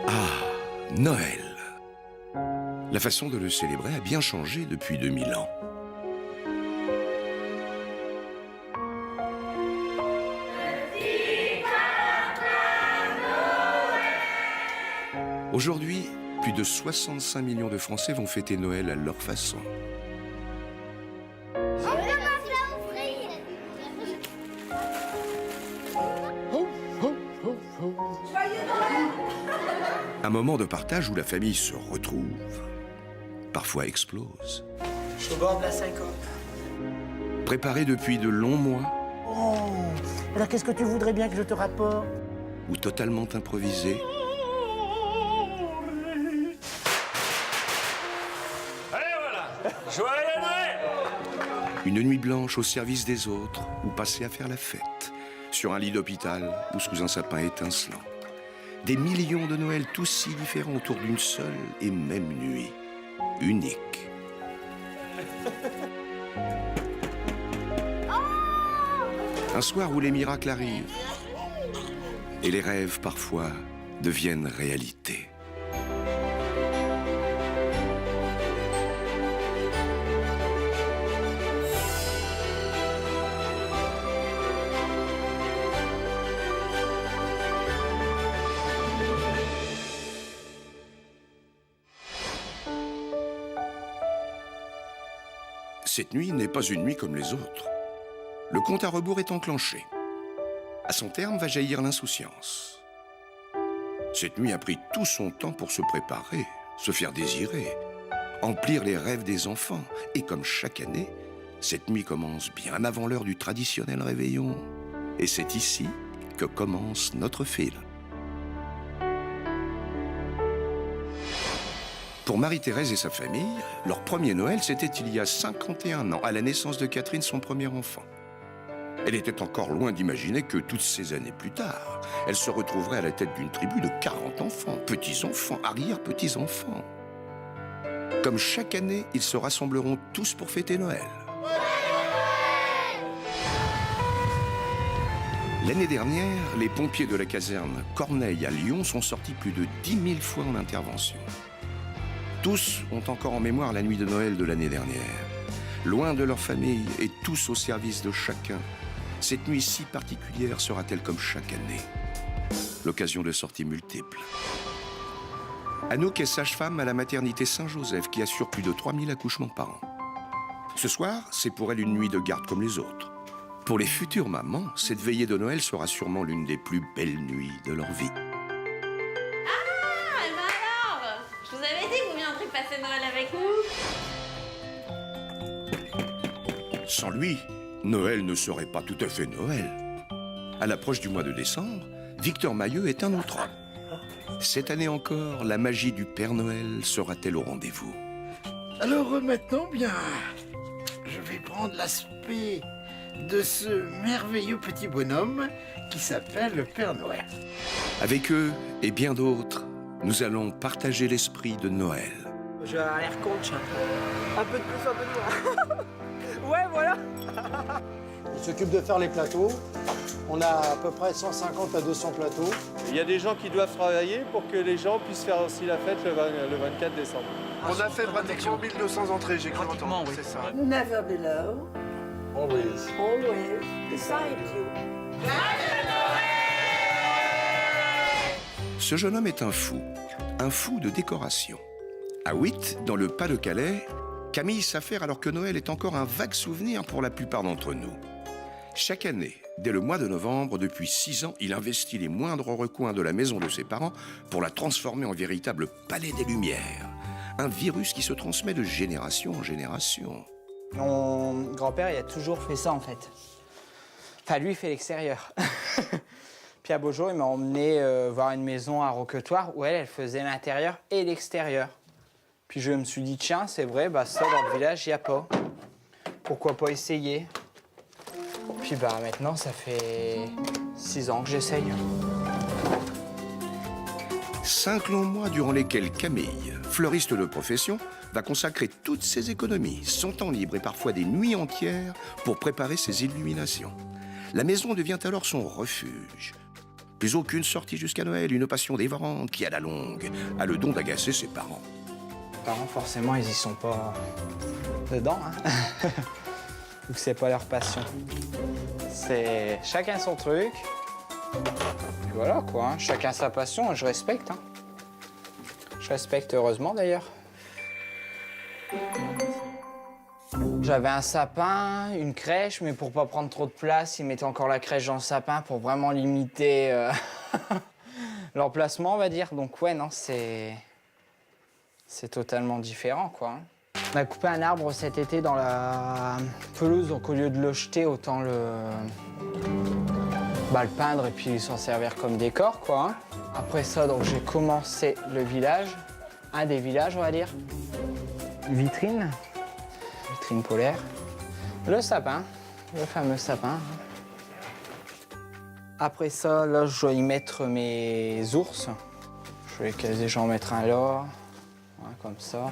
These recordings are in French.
Ah, Noël. La façon de le célébrer a bien changé depuis 2000 ans. Aujourd'hui, plus de 65 millions de Français vont fêter Noël à leur façon. Un moment de partage où la famille se retrouve, parfois explose. Je suis au bord de la syncope. Préparé depuis de longs mois. Oh, alors qu'est-ce que tu voudrais bien que je te rapporte? Ou totalement improvisé. Allez voilà, joyeux Noël! Une nuit blanche au service des autres, ou passé à faire la fête, sur un lit d'hôpital ou sous un sapin étincelant. Des millions de Noëls tous si différents autour d'une seule et même nuit. Unique. Un soir où les miracles arrivent et les rêves parfois deviennent réalité. Cette nuit n'est pas une nuit comme les autres. Le compte à rebours est enclenché. À son terme va jaillir l'insouciance. Cette nuit a pris tout son temps pour se préparer, se faire désirer, emplir les rêves des enfants. Et comme chaque année, cette nuit commence bien avant l'heure du traditionnel réveillon. Et c'est ici que commence notre film. Pour Marie-Thérèse et sa famille, leur premier Noël, c'était il y a 51 ans, à la naissance de Catherine, son premier enfant. Elle était encore loin d'imaginer que toutes ces années plus tard, elle se retrouverait à la tête d'une tribu de 40 enfants, petits-enfants, arrière-petits-enfants. Comme chaque année, ils se rassembleront tous pour fêter Noël. L'année dernière, les pompiers de la caserne Corneille à Lyon sont sortis plus de 10 000 fois en intervention. Tous ont encore en mémoire la nuit de Noël de l'année dernière. Loin de leur famille et tous au service de chacun, cette nuit si particulière sera-t-elle comme chaque année? L'occasion de sorties multiples. Anouk est sage-femme à la maternité Saint-Joseph qui assure plus de 3000 accouchements par an. Ce soir, c'est pour elle une nuit de garde comme les autres. Pour les futures mamans, cette veillée de Noël sera sûrement l'une des plus belles nuits de leur vie. Je vous avais dit que vous viendrez passer Noël avec nous. Sans lui, Noël ne serait pas tout à fait Noël. À l'approche du mois de décembre, Victor Mailleux est un autre homme. Cette année encore, la magie du Père Noël sera-t-elle au rendez-vous? Alors maintenant, bien, je vais prendre l'aspect de ce merveilleux petit bonhomme qui s'appelle le Père Noël. Avec eux et bien d'autres, nous allons partager l'esprit de Noël. J'ai un air coach. Un peu de plus, un peu de moins. Ouais, voilà. Il s'occupe de faire les plateaux. On a à peu près 150 à 200 plateaux. Il y a des gens qui doivent travailler pour que les gens puissent faire aussi la fête le 24 décembre. On a fait pratiquement 1200 entrées, j'ai cru entendre. Oui. C'est ça. Never below, Always. always beside you. Ce jeune homme est un fou de décoration. À Witt, dans le Pas-de-Calais, Camille s'affaire alors que Noël est encore un vague souvenir pour la plupart d'entre nous. Chaque année, dès le mois de novembre, depuis 6 ans, il investit les moindres recoins de la maison de ses parents pour la transformer en véritable palais des Lumières. Un virus qui se transmet de génération en génération. Mon grand-père, il a toujours fait ça, en fait. Enfin, lui, il fait l'extérieur. Puis à Beaujon, il m'a emmené voir une maison à Roquetoire où elle faisait l'intérieur et l'extérieur. Puis je me suis dit, tiens, c'est vrai, bah ça, dans le village, il n'y a pas. Pourquoi pas essayer? Puis bah maintenant, ça fait 6 ans que j'essaye. 5 longs mois durant lesquels Camille, fleuriste de profession, va consacrer toutes ses économies, son temps libre et parfois des nuits entières pour préparer ses illuminations. La maison devient alors son refuge. Plus aucune sortie jusqu'à Noël, une passion dévorante qui, à la longue, a le don d'agacer ses parents. Les parents, forcément, ils y sont pas dedans, hein. Vu que c'est pas leur passion. C'est chacun son truc. Puis voilà, quoi, hein. Chacun sa passion, je respecte, hein. Je respecte, heureusement, d'ailleurs. J'avais un sapin, une crèche, mais pour pas prendre trop de place, ils mettaient encore la crèche dans le sapin pour vraiment limiter l'emplacement, on va dire. Donc ouais, non, c'est totalement différent, quoi. On a coupé un arbre cet été dans la pelouse, donc au lieu de le jeter, autant le peindre et puis s'en servir comme décor, quoi, hein. Après ça, donc j'ai commencé le village, un des villages, on va dire. Vitrine polaire. Le sapin, le fameux sapin. Après ça, là, je dois y mettre mes ours. Je vais quasi en mettre un là, ouais, comme ça.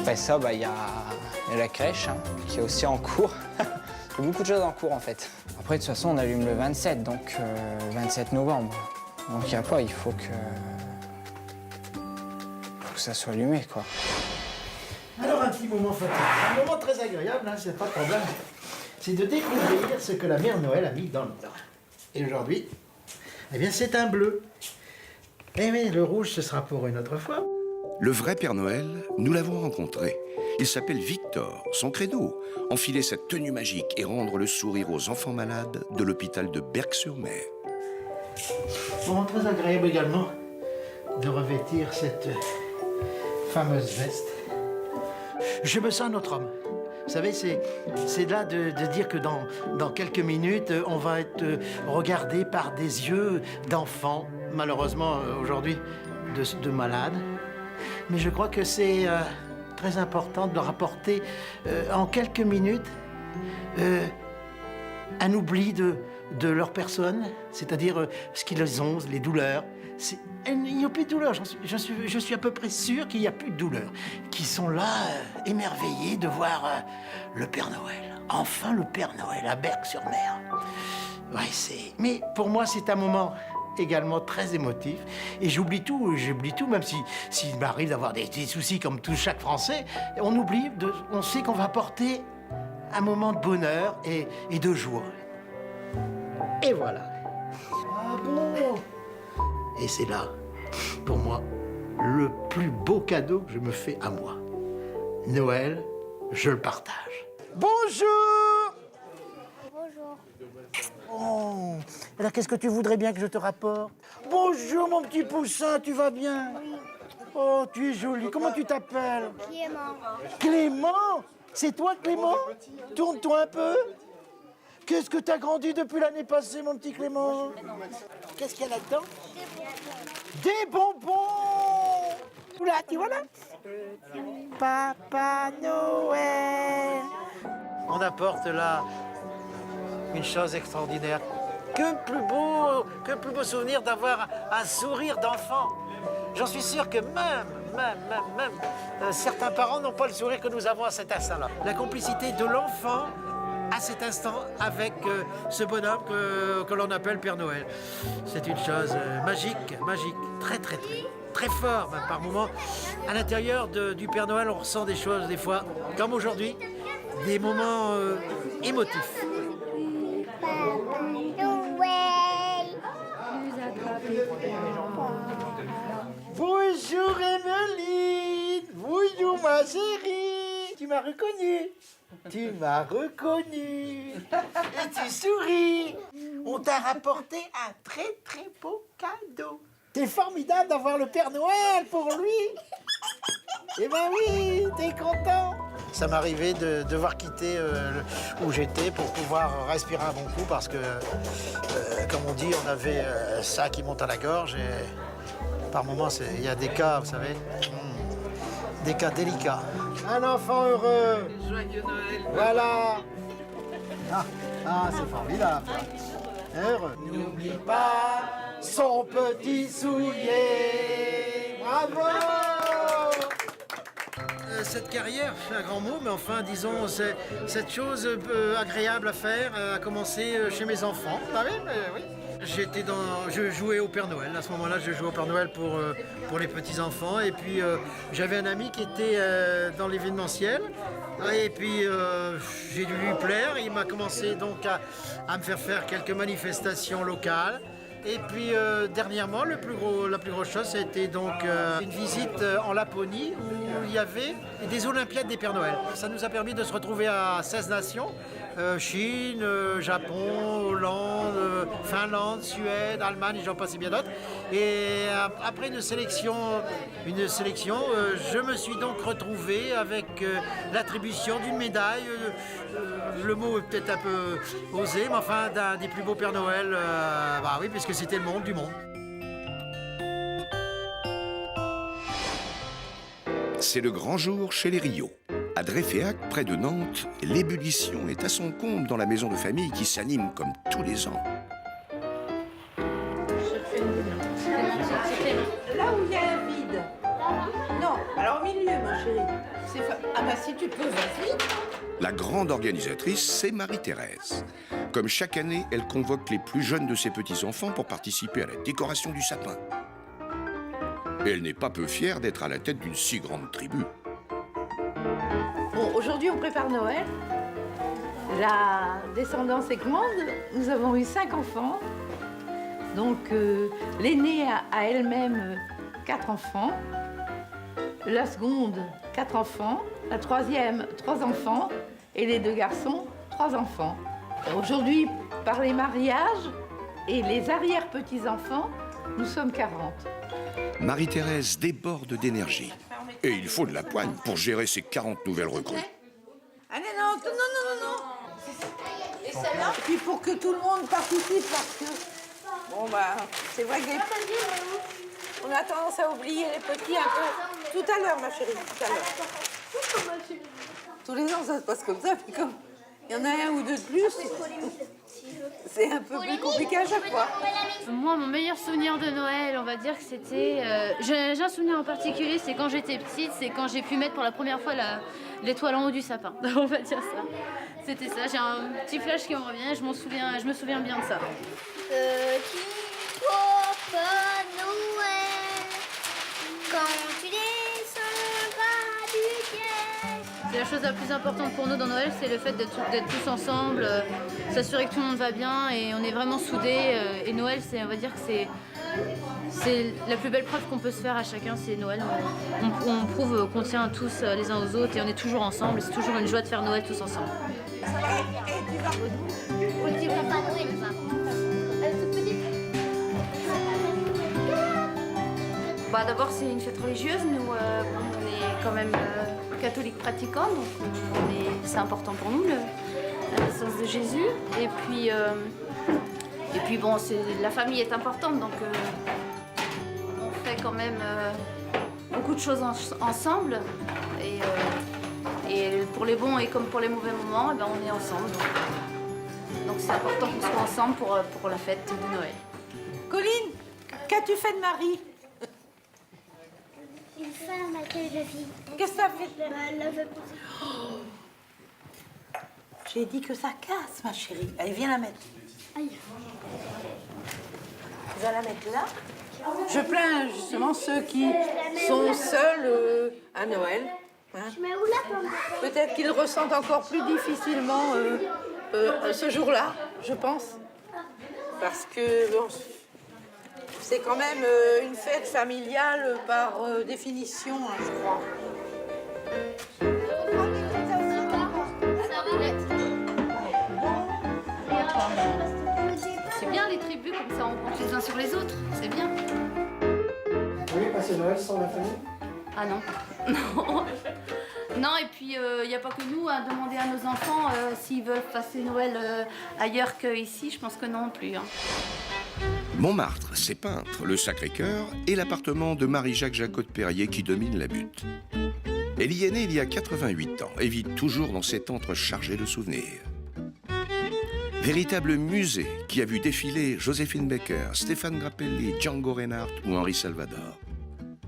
Après ça, il y a la crèche, hein, qui est aussi en cours. Il y a beaucoup de choses en cours, en fait. Après, de toute façon, on allume le 27, donc 27 novembre. Donc il n'y a pas, il faut que ça soit allumé, quoi. Alors un petit moment fatidique, un moment très agréable, hein, c'est pas de problème. C'est de découvrir ce que la mère Noël a mis dans le temps. Et aujourd'hui, eh bien c'est un bleu. Eh mais le rouge, ce sera pour une autre fois. Le vrai Père Noël, nous l'avons rencontré. Il s'appelle Victor. Son credo, enfiler cette tenue magique et rendre le sourire aux enfants malades de l'hôpital de Berck-sur-Mer. Moment très agréable également de revêtir cette fameuse veste. Je me sens notre homme. Vous savez, c'est là de dire que dans quelques minutes, on va être regardé par des yeux d'enfants, malheureusement aujourd'hui de malades. Mais je crois que c'est très important de leur apporter en quelques minutes un oubli de leur personne, c'est-à-dire ce qu'ils ont, les douleurs. Il n'y a plus de douleur, je suis à peu près sûr qu'il n'y a plus de douleur. Qui sont là, émerveillés de voir le Père Noël. Enfin le Père Noël à Berck-sur-Mer. Ouais, mais pour moi, c'est un moment également très émotif. Et j'oublie tout, même s'il m'arrive d'avoir des soucis comme chaque Français. On sait qu'on va apporter un moment de bonheur et de joie. Et voilà. Ah bon ? Et c'est là, pour moi, le plus beau cadeau que je me fais à moi. Noël, je le partage. Bonjour! Bonjour. Oh, alors qu'est-ce que tu voudrais bien que je te rapporte? Bonjour mon petit poussin, tu vas bien? Oui. Oh, tu es joli. Comment tu t'appelles? Clément. Clément? C'est toi Clément? Tourne-toi un peu. Qu'est-ce que t'as grandi depuis l'année passée, mon petit Clément? Qu'est-ce qu'il y a là-dedans? Des bonbons! Oula, tu vois là? Papa Noël! On apporte là une chose extraordinaire. Que plus beau souvenir d'avoir un sourire d'enfant. J'en suis sûr que même certains parents n'ont pas le sourire que nous avons à cet instant-là. La complicité de l'enfant à cet instant avec ce bonhomme que l'on appelle Père Noël. C'est une chose magique, très fort même par moments. À l'intérieur du Père Noël, on ressent des choses des fois, comme aujourd'hui, des moments émotifs. Bonjour Emeline, bonjour ma chérie. Tu m'as reconnu. Tu m'as reconnu. Et tu souris. On t'a rapporté un très beau cadeau. C'est formidable d'avoir le Père Noël pour lui. Eh ben oui, t'es content. Ça m'arrivait de devoir quitter où j'étais pour pouvoir respirer un bon coup parce que, comme on dit, on avait ça qui monte à la gorge et par moments, il y a des cas, vous savez, des cas délicats. Un enfant heureux. Joyeux Noël. Voilà. Ah, c'est formidable. Heureux. N'oublie pas son petit soulier. Bravo. cette carrière, c'est un grand mot, mais enfin, disons, c'est cette chose agréable à faire a commencé chez mes enfants. Ah oui, oui. Je jouais au Père Noël. À ce moment-là, je jouais au Père Noël pour les petits-enfants. Et puis, j'avais un ami qui était dans l'événementiel. Et puis, j'ai dû lui plaire. Il m'a commencé donc à me faire quelques manifestations locales. Et puis, dernièrement, la plus grosse chose, ça a été donc une visite en Laponie où il y avait des Olympiades des Pères Noël. Ça nous a permis de se retrouver à 16 nations. Chine, Japon, Hollande, Finlande, Suède, Allemagne, j'en passe et bien d'autres. Et après une sélection, je me suis donc retrouvé avec l'attribution d'une médaille, le mot est peut-être un peu osé, mais enfin d'un des plus beaux Pères Noël, bah oui, puisque c'était le monde du monde. C'est le grand jour chez les Rio. À Dreyféac, près de Nantes, l'ébullition est à son comble dans la maison de famille qui s'anime comme tous les ans. Là où il y a un vide. Non, alors au milieu, ma chérie. Ah bah si tu peux, vas-y. La grande organisatrice, c'est Marie-Thérèse. Comme chaque année, elle convoque les plus jeunes de ses petits-enfants pour participer à la décoration du sapin. Et elle n'est pas peu fière d'être à la tête d'une si grande tribu. Bon, aujourd'hui, on prépare Noël. La descendance est grande. Nous avons eu 5 enfants. Donc, l'aînée a elle-même 4 enfants. La seconde, 4 enfants. La troisième, 3 enfants. Et les 2 garçons, 3 enfants. Aujourd'hui, par les mariages et les arrière-petits-enfants, nous sommes 40. Marie-Thérèse déborde d'énergie. Et il faut de la poigne pour gérer ces 40 nouvelles recrues. Allez, non. Et celle-là. Et puis pour que tout le monde participe, parce que... Bon, bah, c'est vrai que on a tendance à oublier les petits un peu. Tout à l'heure, ma chérie, tout à l'heure. Tous les ans, ça se passe comme ça, puis comme il y en a un ou deux de plus, c'est un peu plus compliqué à chaque fois. Moi, mon meilleur souvenir de Noël, on va dire que c'était... j'ai un souvenir en particulier, c'est quand j'étais petite, c'est quand j'ai pu mettre pour la première fois l'étoile en haut du sapin. On va dire ça. C'était ça, j'ai un petit flash qui me revient, je me souviens bien de ça. Petit Papa Noël, quand tu descendras du ciel. C'est la chose la plus importante pour nous dans Noël, c'est le fait d'être tous ensemble, s'assurer que tout le monde va bien et on est vraiment soudés. Et Noël, on va dire que c'est la plus belle preuve qu'on peut se faire à chacun, c'est Noël. On prouve qu'on tient tous les uns aux autres et on est toujours ensemble. C'est toujours une joie de faire Noël tous ensemble. Petit Papa Noël, ça. Elle est toute petite. Bah, d'abord, c'est une fête religieuse. Nous, on est quand même catholiques pratiquants, donc c'est important pour nous, la naissance de Jésus. Et puis bon, la famille est importante, donc on fait quand même beaucoup de choses ensemble. Et pour les bons et comme pour les mauvais moments, eh ben, on est ensemble. Donc c'est important qu'on soit ensemble pour la fête de Noël. Colline, qu'as-tu fait de Marie? Une femme à laquelle je vis. Qu'est-ce que ça fait? Elle veut J'ai dit que ça casse, ma chérie. Allez, viens la mettre. Aïe. Tu vas la mettre là. Je plains justement ceux qui sont seuls à Noël. Hein. Je mets où la pomme? Peut-être qu'ils ressentent encore plus difficilement ce jour-là, je pense. Parce que bon, c'est quand même une fête familiale par définition, hein, je crois. C'est bien les tribus, comme ça on compte les uns sur les autres, c'est bien. Oui, passer Noël sans la famille? Ah non, non. Non, et puis il n'y a pas que nous à demander à nos enfants s'ils veulent passer Noël ailleurs qu'ici, je pense que non plus. Hein. Montmartre, ses peintres, le Sacré-Cœur et l'appartement de Marie-Jacques Jacot-Perrier qui domine la butte. Elle y est née il y a 88 ans et vit toujours dans cet antre chargé de souvenirs. Véritable musée qui a vu défiler Joséphine Baker, Stéphane Grappelli, Django Reinhardt ou Henri Salvador.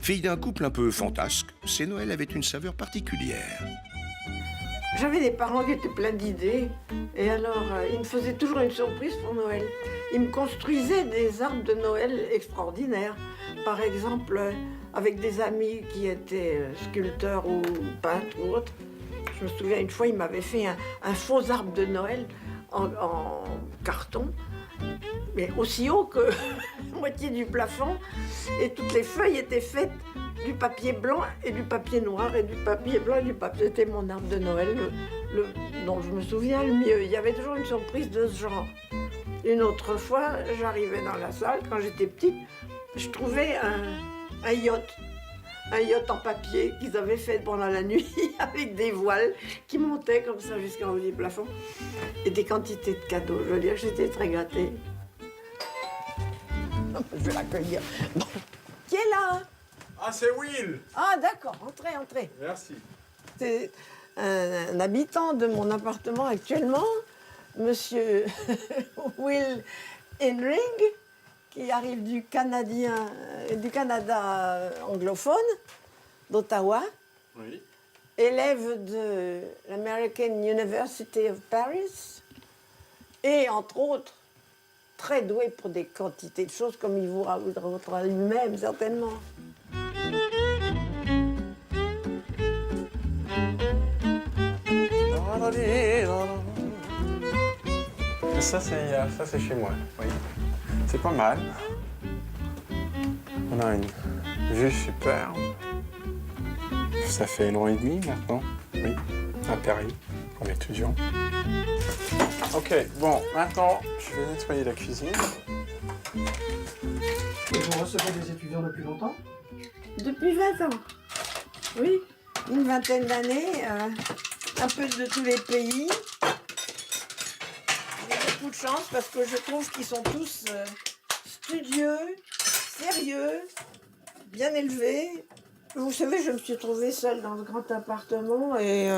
Fille d'un couple un peu fantasque, ces Noëls avaient une saveur particulière. J'avais des parents qui étaient pleins d'idées. Et alors, ils me faisaient toujours une surprise pour Noël. Ils me construisaient des arbres de Noël extraordinaires. Par exemple, avec des amis qui étaient sculpteurs ou peintres ou autres. Je me souviens, une fois, ils m'avaient fait un faux arbre de Noël en carton, mais aussi haut que la moitié du plafond. Et toutes les feuilles étaient faites du papier blanc et du papier noir et du papier blanc et du papier. C'était mon arbre de Noël, dont je me souviens le mieux. Il y avait toujours une surprise de ce genre. Une autre fois, j'arrivais dans la salle, quand j'étais petite, je trouvais un yacht en papier qu'ils avaient fait pendant la nuit avec des voiles qui montaient comme ça jusqu'en haut du plafond. Et des quantités de cadeaux. Je veux dire, j'étais très gâtée. Je vais l'accueillir. Bon. Qui est là? Ah, c'est Will. Ah, d'accord, entrez. Merci. C'est un habitant de mon appartement actuellement, monsieur Will Henring, qui arrive du Canada anglophone, d'Ottawa, Oui. élève de l'American University of Paris, et entre autres, très doué pour des quantités de choses, comme il vous racontera lui-même, certainement. Ça, c'est chez moi. Oui. C'est pas mal. On a une vue superbe. Ça fait 1 an et demi maintenant. Oui, à Paris, comme étudiant. Ok, bon, maintenant, je vais nettoyer la cuisine. Vous recevez des étudiants depuis longtemps? Depuis 20 ans. Oui, une vingtaine d'années, un peu de tous les pays. J'ai beaucoup de chance parce que je trouve qu'ils sont tous studieux, sérieux, bien élevés. Vous savez, je me suis trouvée seule dans ce grand appartement et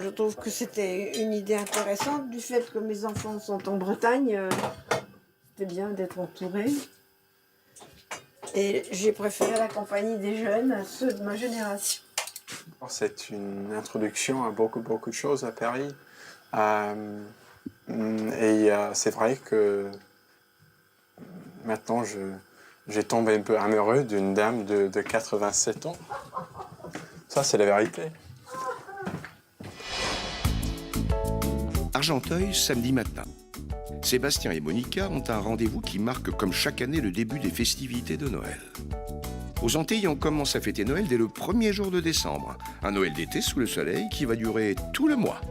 je trouve que c'était une idée intéressante du fait que mes enfants sont en Bretagne. C'était bien d'être entourée. Et j'ai préféré la compagnie des jeunes à ceux de ma génération. C'est une introduction à beaucoup de choses à Paris. Et c'est vrai que maintenant, j'ai tombé un peu amoureux d'une dame de 87 ans. Ça, c'est la vérité. Argenteuil, samedi matin. Sébastien et Monica ont un rendez-vous qui marque comme chaque année le début des festivités de Noël. Aux Antilles, on commence à fêter Noël dès le 1er jour de décembre. Un Noël d'été sous le soleil qui va durer tout le mois.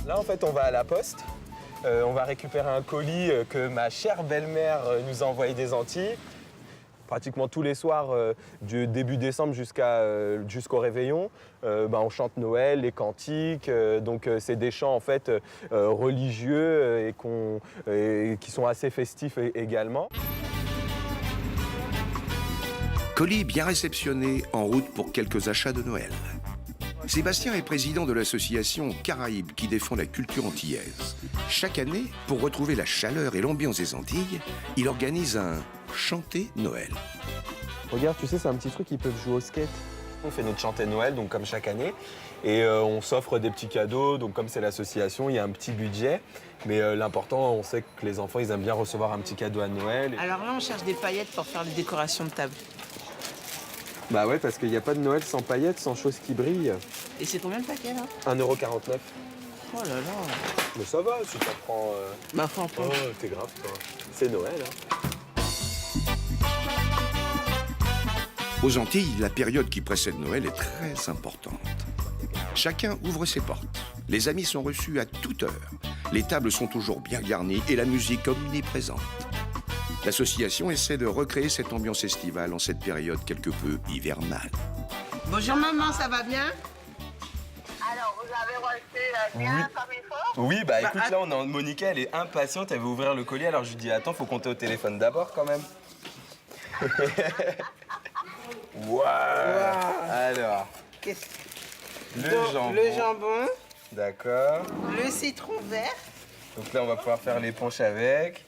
Là, en fait, on va à la poste. On va récupérer un colis que ma chère belle-mère nous a envoyé des Antilles. Pratiquement tous les soirs, du début décembre jusqu'au réveillon, on chante Noël, les cantiques. Donc c'est des chants en fait religieux et qui sont assez festifs également. Colis bien réceptionné, en route pour quelques achats de Noël. Sébastien est président de l'association Caraïbes qui défend la culture antillaise. Chaque année, pour retrouver la chaleur et l'ambiance des Antilles, il organise un chanté Noël. Regarde, tu sais, c'est un petit truc, ils peuvent jouer au skate. On fait notre chanté Noël, donc comme chaque année, et on s'offre des petits cadeaux. Donc comme c'est l'association, il y a un petit budget. Mais l'important, on sait que les enfants, ils aiment bien recevoir un petit cadeau à Noël. Alors là, on cherche des paillettes pour faire les décorations de table. Bah ouais, parce qu'il n'y a pas de Noël sans paillettes, sans choses qui brillent. Et c'est combien le paquet, là? 1,49 €. Oh là là. Mais ça va, si t'en prends... Bah franchement. Oh, t'es grave, toi. C'est Noël, hein. Aux Antilles, la période qui précède Noël est très importante. Chacun ouvre ses portes. Les amis sont reçus à toute heure. Les tables sont toujours bien garnies et la musique omniprésente. L'association essaie de recréer cette ambiance estivale en cette période quelque peu hivernale. Bonjour maman, ça va bien? Alors, vous avez reçu bien comme il faut? Oui, bah écoute, là, Monica, elle est impatiente, elle veut ouvrir le colis, alors je lui dis, attends, faut compter au téléphone d'abord, quand même. Wow. Alors, Le jambon. D'accord. Le citron vert. Donc là, on va pouvoir faire les punchs avec.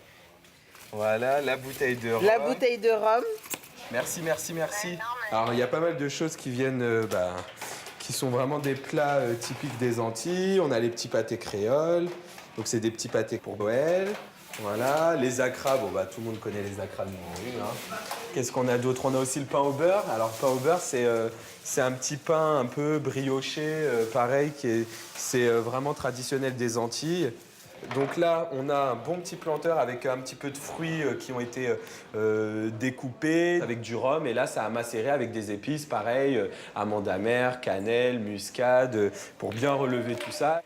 Voilà, la bouteille de rhum. La bouteille de rhum. Merci, merci, merci. Alors, il y a pas mal de choses qui viennent, qui sont vraiment des plats typiques des Antilles. On a les petits pâtés créoles. Donc, c'est des petits pâtés pour Noël. Voilà. Les acras, tout le monde connaît les acras de Montrouge. Hein. Qu'est-ce qu'on a d'autre? On a aussi le pain au beurre. Alors, le pain au beurre, c'est un petit pain un peu brioché, pareil, c'est vraiment traditionnel des Antilles. Donc là, on a un bon petit planteur avec un petit peu de fruits qui ont été découpés avec du rhum. Et là, ça a macéré avec des épices, pareil, amandes amères, cannelle, muscade, pour bien relever tout ça.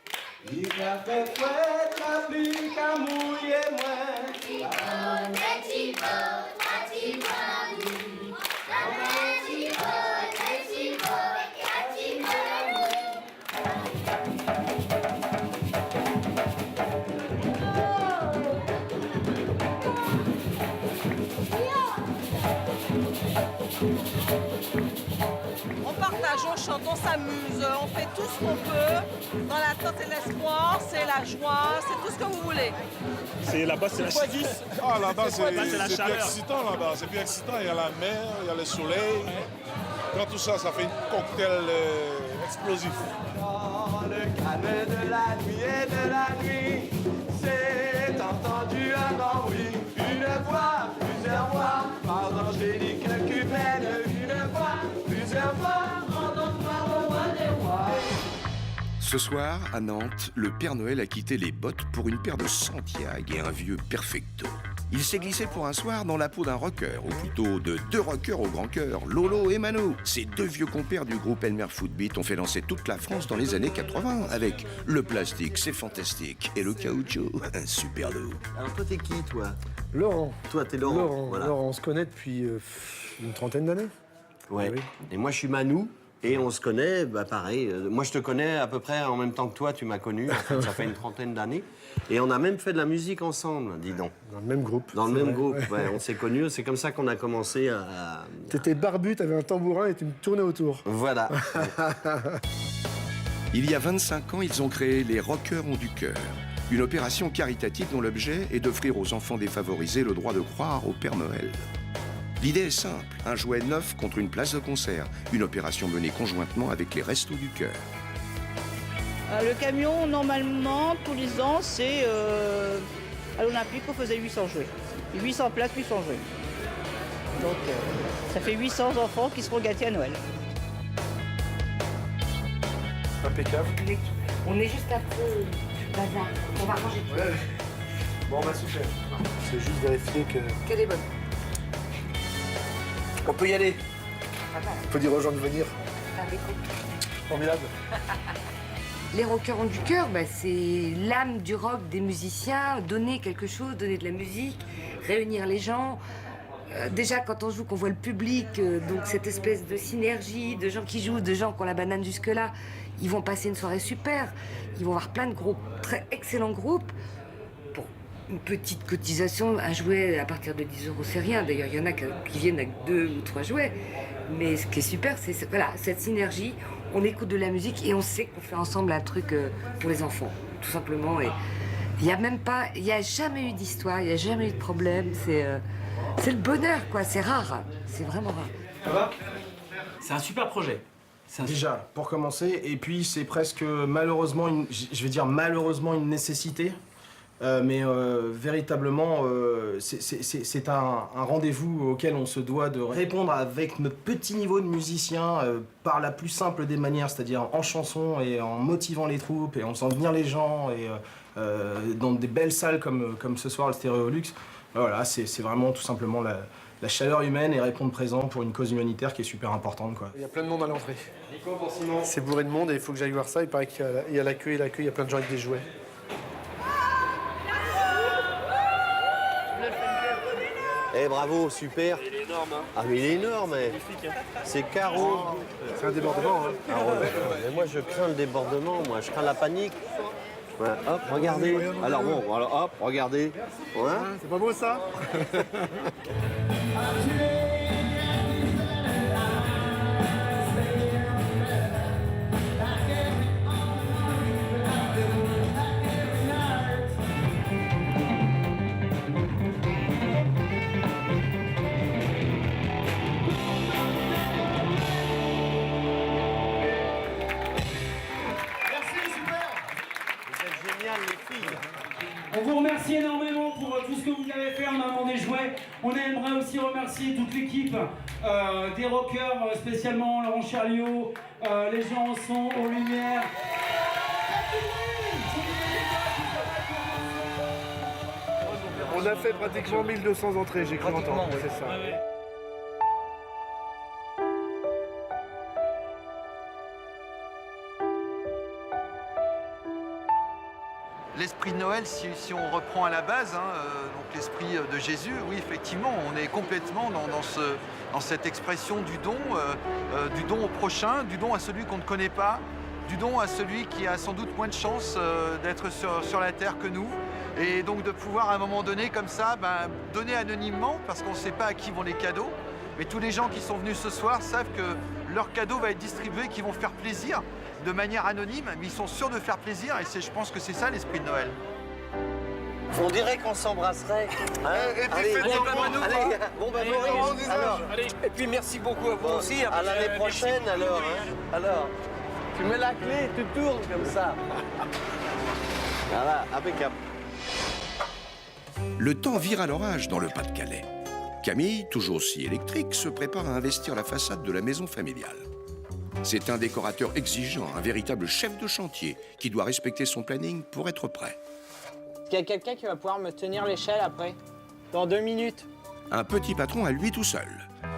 On partage, on chante, on s'amuse, on fait tout ce qu'on peut. Dans l'attente et l'espoir, c'est la joie, c'est tout ce que vous voulez. Là-bas, c'est la chaleur. Ah, là-bas, c'est la plus chaleur. excitant, là-bas. C'est plus excitant. Il y a la mer, il y a le soleil. Quand tout ça, ça fait un cocktail explosif. Dans le calme de la nuit et de la nuit, c'est entendu un grand bruit. Une fois, plusieurs fois, par Angélique Cupède. Une fois, plusieurs fois, entendre par le roi des rois. Ce soir, à Nantes, le Père Noël a quitté les bottes pour une paire de Santiago et un vieux Perfecto. Il s'est glissé pour un soir dans la peau d'un rocker, ou plutôt de deux rockers au grand cœur, Lolo et Mano. Ces deux vieux compères du groupe Elmer Footbeat ont fait danser toute la France dans les années 80 avec le plastique, c'est fantastique, et le caoutchouc, super lourd. Alors toi, t'es qui, toi? Laurent. Toi, t'es Laurent. Laurent, Voilà. Laurent, on se connaît depuis une trentaine d'années. Ouais. Oui. Et moi, je suis Manou. Et on se connaît, pareil. Moi, je te connais à peu près en même temps que toi, tu m'as connu. En fait, ça fait une trentaine d'années. Et on a même fait de la musique ensemble, dis donc. Dans le même groupe. Dans le même vrai. groupe, ouais. On s'est connus. C'est comme ça qu'on a commencé à... T'étais barbu, t'avais un tambourin et tu me tournais autour. Voilà. Il y a 25 ans, ils ont créé Les Rockers ont du cœur, une opération caritative dont l'objet est d'offrir aux enfants défavorisés le droit de croire au Père Noël. L'idée est simple, un jouet neuf contre une place de concert, une opération menée conjointement avec les Restos du Cœur. Le camion, normalement, tous les ans, c'est à l'Olympique, on faisait 800 jouets. 800 places, 800 jouets. Donc, ça fait 800 enfants qui seront gâtés à Noël. Impeccable. On est juste un peu bazar. On va ranger. Ouais. Bon, super. C'est juste vérifier que... Qu'elle est bonne. On peut y aller. On peut dire aux gens de venir. Formidable. Les rockers ont du cœur, c'est l'âme du rock des musiciens, donner quelque chose, donner de la musique, réunir les gens. Déjà, quand on joue, qu'on voit le public, donc cette espèce de synergie, de gens qui jouent, de gens qui ont la banane jusque-là, ils vont passer une soirée super. Ils vont voir plein de groupes, très excellents groupes. Pour une petite cotisation, un jouet à partir de 10 €, c'est rien. D'ailleurs, il y en a qui viennent avec 2 ou 3 jouets. Mais ce qui est super, c'est voilà, cette synergie. On écoute de la musique et on sait qu'on fait ensemble un truc pour les enfants, tout simplement. Et il n'y a même pas, il n'y a jamais eu d'histoire, il n'y a jamais eu de problème. C'est le bonheur, quoi. C'est rare. C'est vraiment rare. Ça va? C'est un super projet. Déjà, pour commencer, et puis c'est presque malheureusement, je vais dire malheureusement une nécessité, mais véritablement, c'est un rendez-vous auquel on se doit de répondre avec notre petit niveau de musicien par la plus simple des manières, c'est-à-dire en chanson et en motivant les troupes et en faisant venir les gens et dans des belles salles comme ce soir le Stéréolux. Voilà, c'est vraiment tout simplement la chaleur humaine et répondre présent pour une cause humanitaire qui est super importante, quoi. Il y a plein de monde à l'entrée. C'est bourré de monde et il faut que j'aille voir ça. Il paraît qu'il y a l'accueil, il y a plein de gens avec des jouets. Eh bravo, super. Il est énorme, hein. Ah mais il est énorme. Magnifique, hein. C'est carreau. C'est un débordement, hein. Ah ouais, mais moi je crains le débordement, moi je crains la panique. Ouais, hop, regardez. Alors bon, voilà, hop, regardez. Ouais. C'est pas beau ça? après. On aimerait aussi remercier toute l'équipe des rockers, spécialement Laurent Charliot, les gens au son, aux lumières. On a fait pratiquement 1200 entrées, j'ai cru entendre. C'est ça. L'esprit de Noël, si on reprend à la base, donc l'esprit de Jésus, oui, effectivement, on est complètement dans cette expression du don au prochain, du don à celui qu'on ne connaît pas, du don à celui qui a sans doute moins de chance d'être sur la terre que nous. Et donc de pouvoir à un moment donné, comme ça, donner anonymement, parce qu'on ne sait pas à qui vont les cadeaux, mais tous les gens qui sont venus ce soir savent que leur cadeau va être distribué, qu'ils vont faire plaisir de manière anonyme, mais ils sont sûrs de faire plaisir, et je pense que c'est ça l'esprit de Noël. On dirait qu'on s'embrasserait. Et puis faites-en pour nous. Bon, Maurice, alors. Et puis merci beaucoup à vous aussi. À l'année prochaine, alors. Alors, tu mets la clé, tu tournes comme ça. Voilà, impeccable. Le temps vire à l'orage dans le Pas-de-Calais. Camille, toujours aussi électrique, se prépare à investir la façade de la maison familiale. C'est un décorateur exigeant, un véritable chef de chantier qui doit respecter son planning pour être prêt. Il y a quelqu'un qui va pouvoir me tenir l'échelle après, dans 2 minutes. Un petit patron à lui tout seul,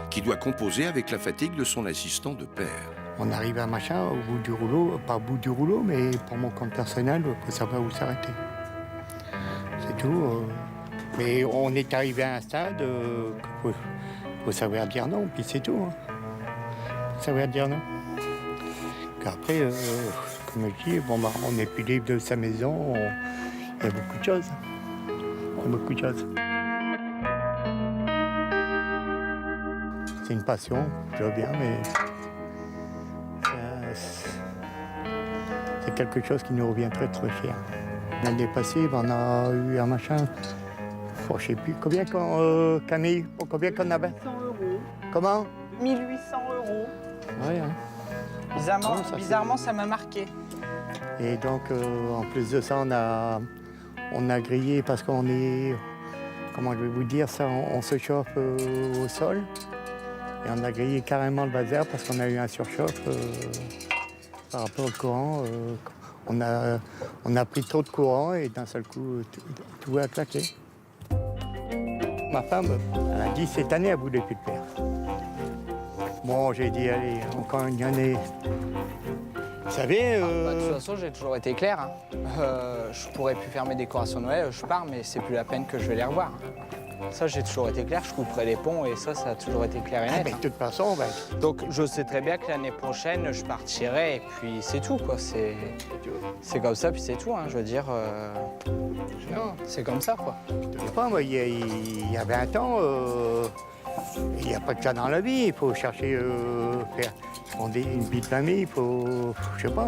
qui doit composer avec la fatigue de son assistant de père. On arrive à machin au bout du rouleau, pas au bout du rouleau, mais pour mon compte personnel, il faut savoir où s'arrêter. C'est tout. Mais on est arrivé à un stade qu'il faut savoir dire non, puis c'est tout. Faut savoir dire non. Après, comme je dis, on n'est plus libre de sa maison, il y a beaucoup de choses. Il y a beaucoup de choses. C'est une passion, je veux bien, mais c'est quelque chose qui nous revient très très cher. L'année passée, on a eu un machin, je ne sais plus, combien Camille, combien qu'on avait 1800 €. Comment 1800 €. Oui, hein. Bizarrement, ça m'a marqué. Et donc, en plus de ça, on a grillé parce qu'on est, comment je vais vous dire ça, on se chauffe au sol. Et on a grillé carrément le bazar parce qu'on a eu un surchauffe par rapport au courant. On a pris trop de courant et d'un seul coup, tout a claqué. Ma femme, elle a dit cette année, elle ne voulait plus de père. Bon, j'ai dit, allez, encore une année. Vous savez... De toute façon, j'ai toujours été clair. Je pourrais plus faire mes décorations de Noël, je pars, mais c'est plus la peine que je vais les revoir. Ça, j'ai toujours été clair, je couperai les ponts et ça a toujours été clair et net. Mais de toute façon, Donc, je sais très bien que l'année prochaine, je partirai et puis c'est tout, quoi. C'est comme ça, puis c'est tout, hein. Je veux dire... Non, c'est comme ça, quoi. Je sais pas, moi, il y a 20 ans... Il n'y a pas que ça dans la vie, il faut chercher, faire fonder une vie de famille, il faut, je sais pas.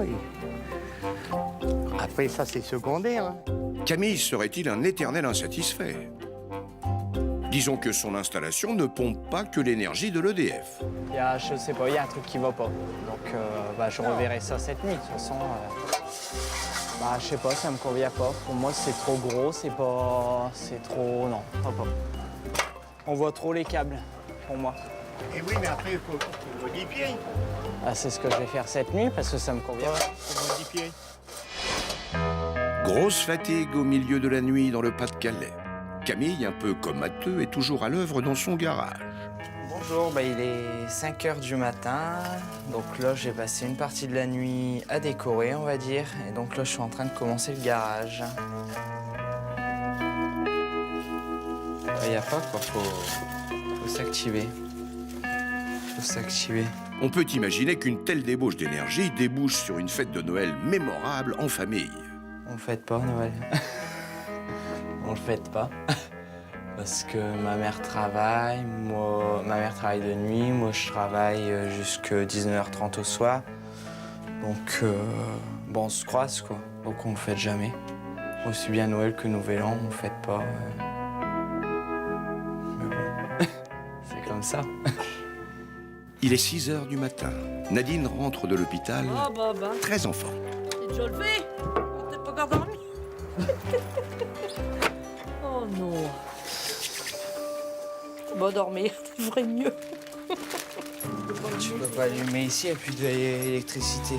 Après ça, c'est secondaire. Hein. Camille serait-il un éternel insatisfait? Disons que son installation ne pompe pas que l'énergie de l'EDF. Je sais pas, il y a un truc qui va pas. Donc, je reverrai ça cette nuit. De toute façon, je sais pas, ça me convient pas. Pour moi, c'est trop gros, c'est trop... Non, pas. On voit trop les câbles, pour moi. Et oui, mais après, il faut modifier. C'est ce que je vais faire cette nuit, parce que ça me convient. Faut modifier. Grosse fatigue au milieu de la nuit dans le Pas-de-Calais. Camille, un peu comateux, est toujours à l'œuvre dans son garage. Bonjour, il est 5 h du matin. Donc là, j'ai passé une partie de la nuit à décorer, on va dire. Et donc là, je suis en train de commencer le garage. Il n'y a pas, quoi. Faut s'activer. Faut s'activer. On peut imaginer qu'une telle débauche d'énergie débouche sur une fête de Noël mémorable en famille. On ne fête pas Noël. On le fête pas. Parce que ma mère travaille, ma mère travaille de nuit, moi je travaille jusqu'à 19h30 au soir. Donc, on se croise, quoi. Donc on le fête jamais. Aussi bien Noël que Nouvel An, on le fête pas. Mais bon, c'est comme ça. Il est 6 h du matin. Nadine rentre de l'hôpital, très en forme. T'es déjà levé? T'es pas encore dormi? Oh non. Bon, dormir, ça ferait mieux. Tu peux pas allumer ici, il n'y a plus d'électricité.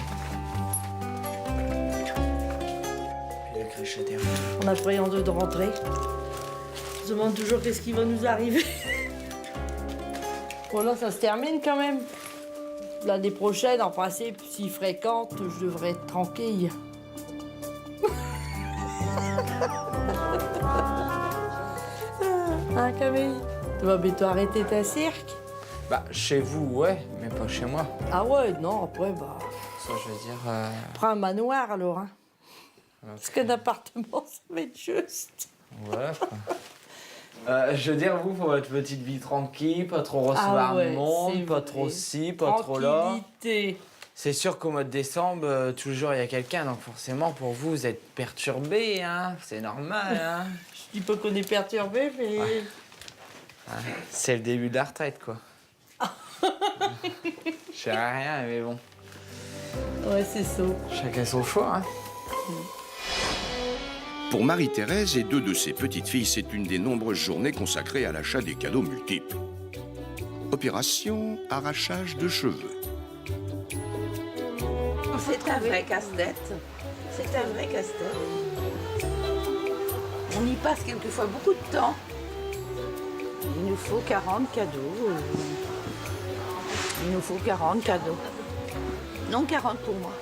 Puis la crèche a des routes. On appréhende de rentrer. On se demande toujours qu'est-ce qui va nous arriver. Bon, là, ça se termine quand même. L'année prochaine, en principe, s'ils fréquentent, je devrais être tranquille. Hein, Camille? Tu vas bientôt arrêter ta cirque? Bah, chez vous, ouais, mais pas chez moi. Ah ouais, non, après, bah... Ça, je veux dire... Prends un manoir, alors, hein. Parce qu'un appartement, ça va être juste. Voilà, quoi. Je veux dire, vous, pour votre petite vie tranquille, pas trop recevoir ouais, le monde, c'est pas vrai. trop ci, pas trop là. Tranquillité. C'est sûr qu'au mois de décembre, tous les jours, il y a quelqu'un, donc forcément, pour vous, vous êtes perturbé, hein. C'est normal, hein. Je dis pas qu'on est perturbé, mais... Ouais. C'est le début de la retraite, quoi. Je sais rien, mais bon. Ouais, c'est ça. Chacun son choix, hein. Pour Marie-Thérèse et deux de ses petites filles, c'est une des nombreuses journées consacrées à l'achat des cadeaux multiples. Opération arrachage de cheveux. C'est un vrai casse-tête. C'est un vrai casse-tête. On y passe quelquefois beaucoup de temps. Il nous faut 40 cadeaux. Il nous faut 40 cadeaux. Non, 40 pour moi.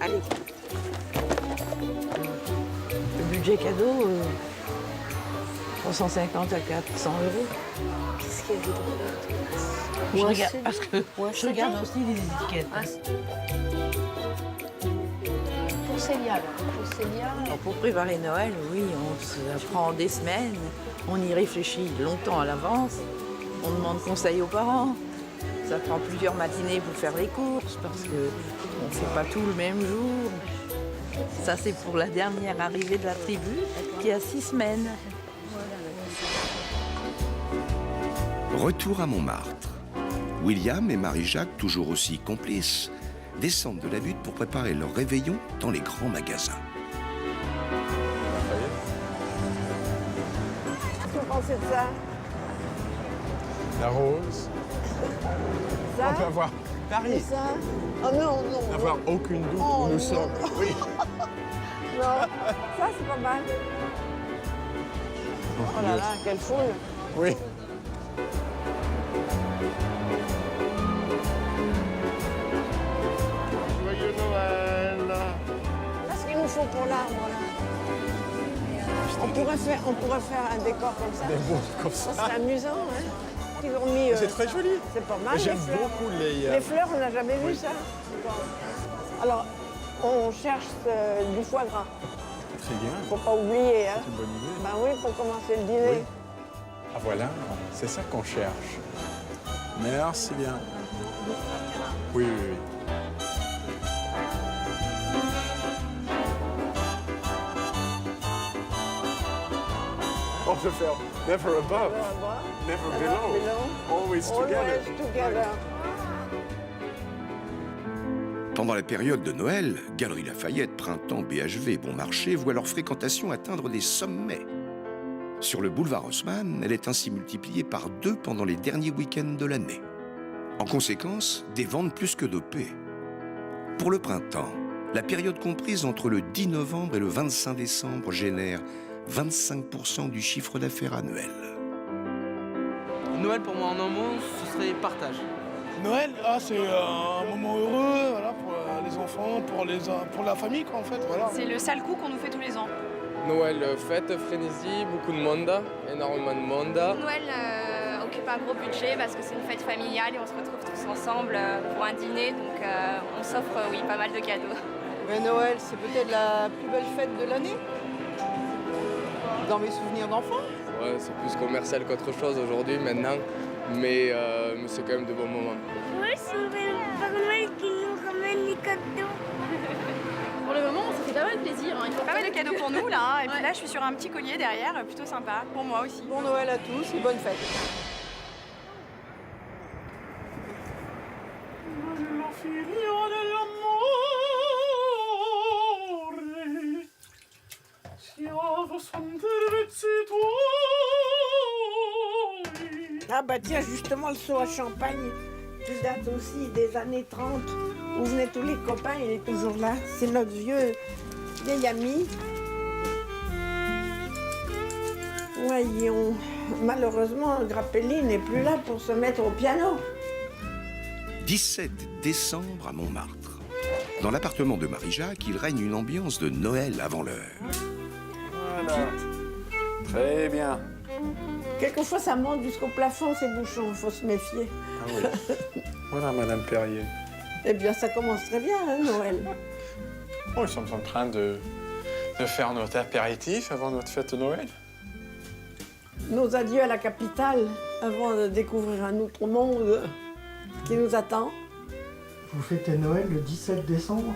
Allez. Le budget cadeau, 350 à 400 euros. Qu'est-ce qu'il y a de drôle? Je regarde, parce que je regarde aussi les étiquettes. Pour Célia, pour préparer Noël, oui, ça prend des semaines. On y réfléchit longtemps à l'avance. On demande conseil aux parents. Ça prend plusieurs matinées pour faire les courses parce qu'on ne fait pas tout le même jour. Ça, c'est pour la dernière arrivée de la tribu qui a 6 semaines. Retour à Montmartre. William et Marie-Jacques, toujours aussi complices, descendent de la butte pour préparer leur réveillon dans les grands magasins. Qu'est-ce que vous pensez de ça? La rose. Ça? On peut avoir Paris. Et ça? Oh non, non. N'avoir aucune doute Oh, où nous non. sommes. Oui. Non, ça c'est pas mal. Oh là là, quelle foule. Oui. Joyeux Noël. Qu'est-ce qu'il nous faut pour l'arbre là? On pourrait faire un décor comme ça. Des bons comme ça. Ça serait amusant, hein? Ils ont mis, C'est très joli. C'est pas mal. J'aime les fleurs. beaucoup les... Les fleurs, on n'a jamais vu ça. Alors, on cherche du foie gras. Très bien. Faut pas oublier, hein. C'est une bonne idée. Ben oui, pour commencer le dîner. Oui. Ah voilà, c'est ça qu'on cherche. Merci bien. Oui, oui, oui. On peut faire never above, never below, always together. Always together. Pendant la période de Noël, Galeries Lafayette, Printemps, BHV, Bon Marché voient leur fréquentation atteindre des sommets. Sur le boulevard Haussmann, elle est ainsi multipliée par 2 pendant les derniers week-ends de l'année. En conséquence, des ventes plus que dopées. Pour le printemps, la période comprise entre le 10 novembre et le 25 décembre génère 25% du chiffre d'affaires annuel. Noël, pour moi, en un mot, ce serait partage. Noël, c'est un moment heureux voilà, pour les enfants, pour la famille, quoi, en fait. Voilà. C'est le sale coup qu'on nous fait tous les ans. Noël, fête, frénésie, beaucoup de monde, énormément de monde. Noël occupe un gros budget parce que c'est une fête familiale et on se retrouve tous ensemble pour un dîner, donc on s'offre pas mal de cadeaux. Mais Noël, c'est peut-être la plus belle fête de l'année. Dans mes souvenirs d'enfant. Ouais, c'est plus commercial qu'autre chose aujourd'hui, maintenant, mais c'est quand même de bons moments. Moi, c'est le Père Noël qui nous ramène les cadeaux. Pour le moment, ça fait pas mal plaisir. Hein. Il faut pas mal de cadeaux pour nous là, et puis là je suis sur un petit collier derrière, plutôt sympa, pour moi aussi. Bon Noël à tous et bonne fête. Si Ah bah tiens, justement, le seau à champagne, qui date aussi des années 30, où venaient tous les copains, il est toujours là. C'est notre vieil ami. Voyons, malheureusement, Grappelli n'est plus là pour se mettre au piano. 17 décembre à Montmartre. Dans l'appartement de Marie-Jacques, il règne une ambiance de Noël avant l'heure. Voilà. Très bien. Quelquefois, ça monte jusqu'au plafond, ces bouchons, il faut se méfier. Ah oui. Voilà, Madame Perrier. Eh bien, ça commence très bien, hein, Noël. Oh, nous sommes en train de faire notre apéritif avant notre fête de Noël. Nos adieux à la capitale, avant de découvrir un autre monde qui nous attend. Vous fêtez Noël le 17 décembre?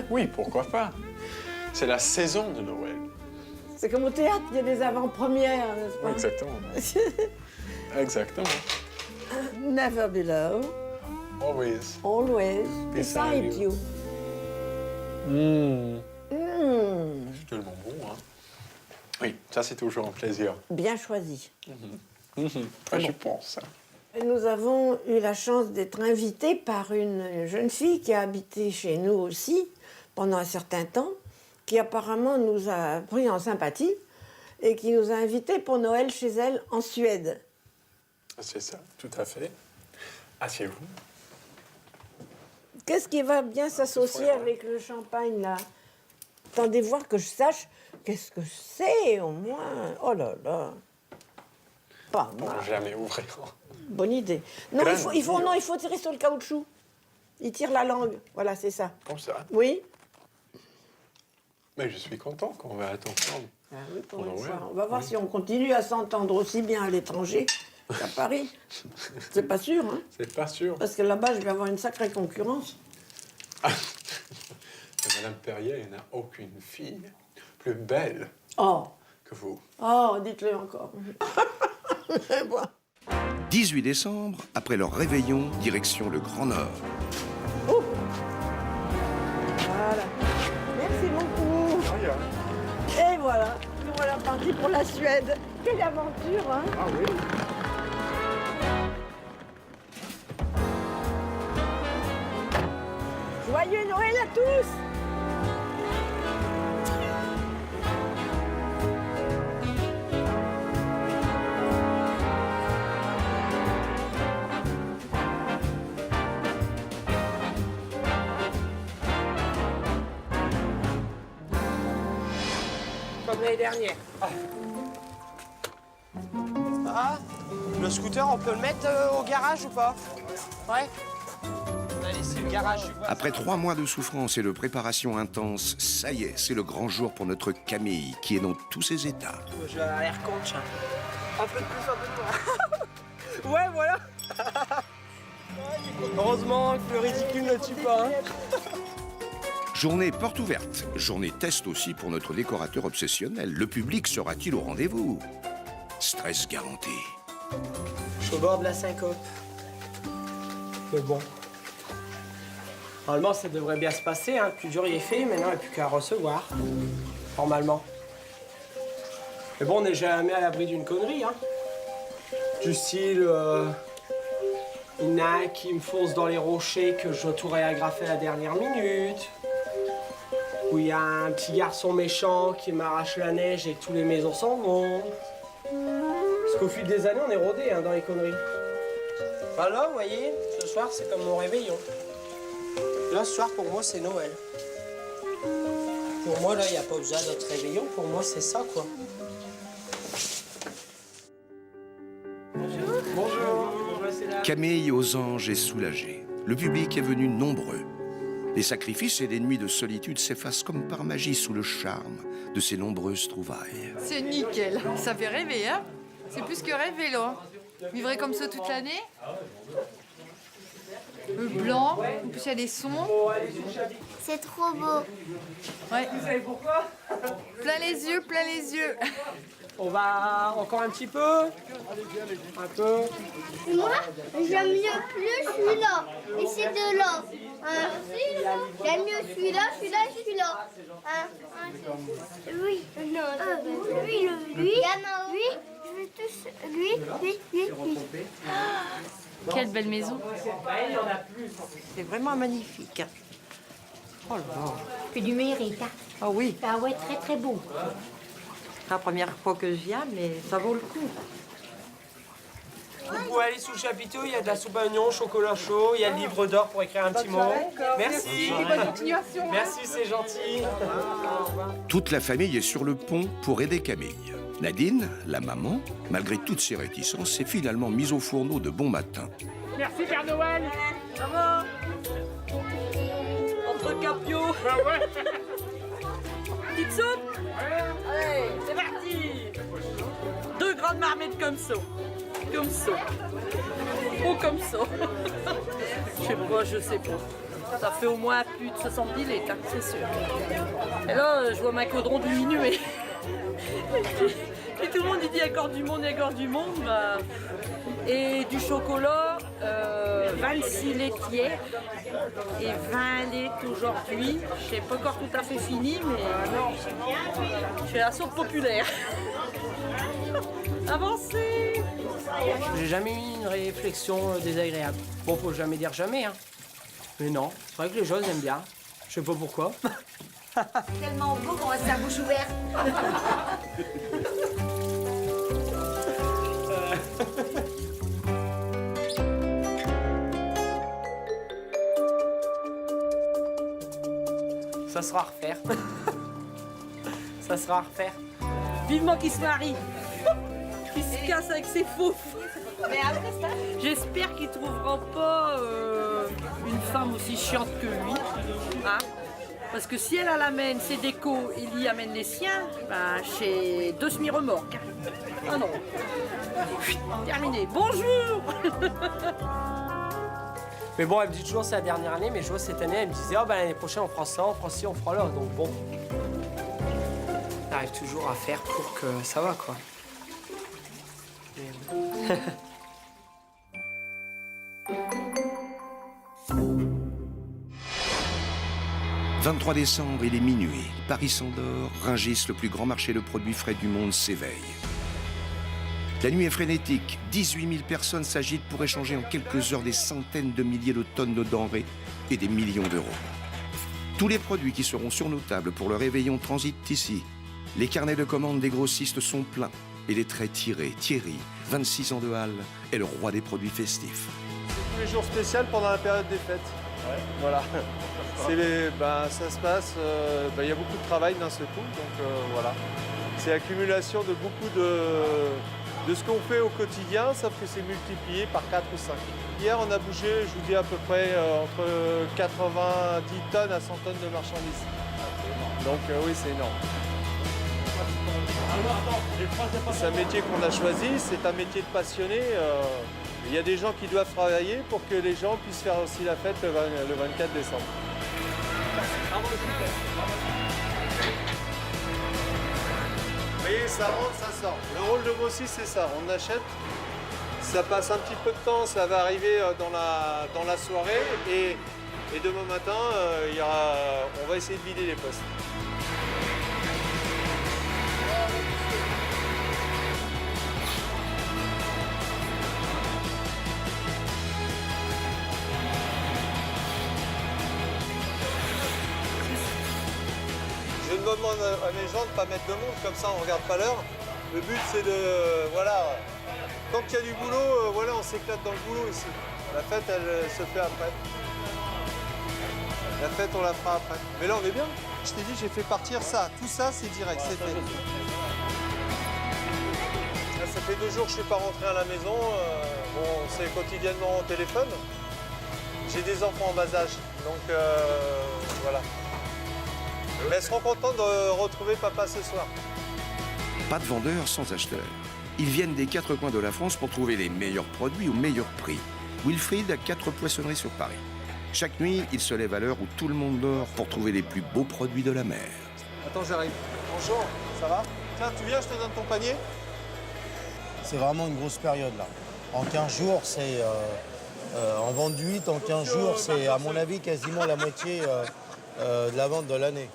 Oui, pourquoi pas. C'est la saison de Noël. C'est comme au théâtre, il y a des avant-premières, n'est-ce pas? Exactement. Exactement. Never below. Always. Always beside you. C'est tellement bon, hein. Oui, ça c'est toujours un plaisir. Bien choisi. Je pense. Nous avons eu la chance d'être invités par une jeune fille qui a habité chez nous aussi pendant un certain temps, qui apparemment nous a pris en sympathie et qui nous a invités pour Noël chez elle en Suède. C'est ça, tout à fait. Asseyez-vous. Qu'est-ce qui va bien s'associer avec le champagne, là? Attendez voir que je sache qu'est-ce que c'est, au moins. Oh là là. Pas mal. Pour jamais ouvrir. Bonne idée. Non, il faut tirer sur le caoutchouc. Il tire la langue. Voilà, c'est ça. Comme ça. Oui. Mais je suis content qu'on va être ensemble. Ah oui, on va voir si on continue à s'entendre aussi bien à l'étranger qu'à Paris. C'est pas sûr, hein? C'est pas sûr. Parce que là-bas, je vais avoir une sacrée concurrence. Madame Perrier, il n'y a aucune fille plus belle que vous. Oh, dites-le encore. 18 décembre, après leur réveillon, direction le Grand Nord. Voilà. Merci beaucoup. Et voilà, nous voilà partis pour la Suède. Quelle aventure, hein? Ah oui. Joyeux Noël à tous! Comme l'année dernière. Ah, le scooter, on peut le mettre au garage ou pas? Ouais. On a laissé le garage du voisin. Après 3 mois de souffrance et de préparation intense, ça y est, c'est le grand jour pour notre Camille, qui est dans tous ses états. Je vais à l'air compte, un peu de plus, un peu de moins. Ouais, voilà. Heureusement que le ridicule ne tue pas. Hein. Journée porte ouverte, journée test aussi pour notre décorateur obsessionnel. Le public sera-t-il au rendez-vous? Stress garanti. Je suis au bord de la syncope. Mais bon. Normalement, ça devrait bien se passer. Hein. Le plus dur y est fait, maintenant, il n'y a plus qu'à recevoir. Normalement. Mais bon, on n'est jamais à l'abri d'une connerie. Hein. Du style, il y en a un qui me fonce dans les rochers que je dois tout réagrafer à la dernière minute. Ou il y a un petit garçon méchant qui m'arrache la neige et que tous les maisons s'en vont. Parce qu'au fil des années, on est rodé hein, dans les conneries. Enfin là, vous voyez, ce soir, c'est comme mon réveillon. Là, ce soir, pour moi, c'est Noël. Pour moi, là, il n'y a pas besoin d'autre réveillon. Pour moi, c'est ça, quoi. Bonjour. Camille aux anges est soulagée. Le public est venu nombreux. Les sacrifices et les nuits de solitude s'effacent comme par magie sous le charme de ces nombreuses trouvailles. C'est nickel, ça fait rêver, hein? C'est plus que rêver, là. Vivre comme ça toute l'année. Le blanc, en plus il y a des sons. C'est trop beau. Ouais. Vous savez pourquoi? Plein les yeux, plein les yeux. On va encore un petit peu. Un peu. Moi, j'aime mieux plus celui-là. Et c'est de là. Hein? J'aime mieux celui-là, celui-là et celui-là. Hein? Oui. Non. Lui. Oui. Je veux tous. Lui. Quelle belle maison. C'est vraiment magnifique. Oh là là. C'est du mérite. Hein. Ah oui. Ah ouais, très très beau. C'est la première fois que je viens, mais ça vaut le coup. Vous pouvez aller sous le chapiteau, il y a de la soupe à oignon, chocolat chaud, il y a le livre d'or pour écrire un petit mot. Merci. Bonne continuation. Merci, c'est gentil. Toute la famille est sur le pont pour aider Camille. Nadine, la maman, malgré toutes ses réticences, s'est finalement mise au fourneau de bon matin. Merci Père Noël. Ça va? Entre Capio. Bah ouais. Petite soupe? Allez, c'est parti. 2 grandes marmites comme ça. Comme ça. Oh, comme ça. Je sais pas. Ça fait au moins plus de 70 litres, hein, c'est sûr. Et là, je vois ma caudron diminuer. Et tout le monde il dit accord du monde, bah. Et du chocolat, 26 laitières et 20 litres aujourd'hui. Je sais pas encore tout à fait fini, mais je fais la sauce populaire. Avancez! J'ai jamais eu une réflexion désagréable. Bon, faut jamais dire jamais, hein. Mais non, c'est vrai que les gens aiment bien. Je sais pas pourquoi. Tellement beau qu'on reste la bouche ouverte. Ça sera à refaire. Ça sera à refaire. Vivement qu'il se marie, qu'il se casse avec ses fous. J'espère qu'il trouvera pas une femme aussi chiante que lui. Hein? Parce que si elle amène ses décos et lui amène les siens, ben, j'ai 2 semi-remorques. Ah non. Terminé. Bonjour. Mais bon, elle me dit toujours c'est la dernière année, mais je vois cette année, elle me disait oh ben l'année prochaine on fera ça, on fera ci, on fera là. Donc bon. On arrive toujours à faire pour que ça va quoi. Mais... 23 décembre, il est minuit. Paris s'endort, Rungis, le plus grand marché de produits frais du monde, s'éveille. La nuit est frénétique. 18 000 personnes s'agitent pour échanger en quelques heures des centaines de milliers de tonnes de denrées et des millions d'euros. Tous les produits qui seront sur nos tables pour le réveillon transitent ici. Les carnets de commandes des grossistes sont pleins et les traits tirés. Thierry, 26 ans de Halle, est le roi des produits festifs. Tous les jours spéciaux pendant la période des fêtes. Ouais. Voilà. Ça se passe, il y a beaucoup de travail d'un seul coup, donc voilà. C'est l'accumulation de beaucoup de ce qu'on fait au quotidien, sauf que c'est multiplié par 4 ou 5. Hier, on a bougé, je vous dis à peu près, entre 90 tonnes à 100 tonnes de marchandises. Donc oui, c'est énorme. C'est un métier qu'on a choisi, c'est un métier de passionné. Il y a des gens qui doivent travailler pour que les gens puissent faire aussi la fête le 24 décembre. Vous voyez, ça rentre, ça sort. Le rôle de grossiste, c'est ça. On achète, ça passe un petit peu de temps, ça va arriver dans la soirée. Et demain matin, on va essayer de vider les postes. Je demande à mes gens de ne pas mettre de monde, comme ça on ne regarde pas l'heure. Le but c'est de... Voilà, tant qu'il y a du boulot, voilà, on s'éclate dans le boulot ici. La fête, elle se fait après. La fête, on la fera après. Mais là, on est bien. Je t'ai dit, j'ai fait partir ça. Tout ça, c'est direct, c'est fait. Là, ça fait 2 jours que je ne suis pas rentré à la maison. Bon, c'est quotidiennement au téléphone. J'ai des enfants en bas âge, donc voilà. Mais elles seront contentes de retrouver papa ce soir. Pas de vendeurs sans acheteurs. Ils viennent des 4 coins de la France pour trouver les meilleurs produits au meilleur prix. Wilfried a 4 poissonneries sur Paris. Chaque nuit, il se lève à l'heure où tout le monde dort pour trouver les plus beaux produits de la mer. Attends, j'arrive. Bonjour, ça va? Tiens, tu viens, je te donne ton panier. C'est vraiment une grosse période là. En 15 jours, c'est... en vente du 8, en 15 jours, c'est à mon avis quasiment la moitié de la vente de l'année.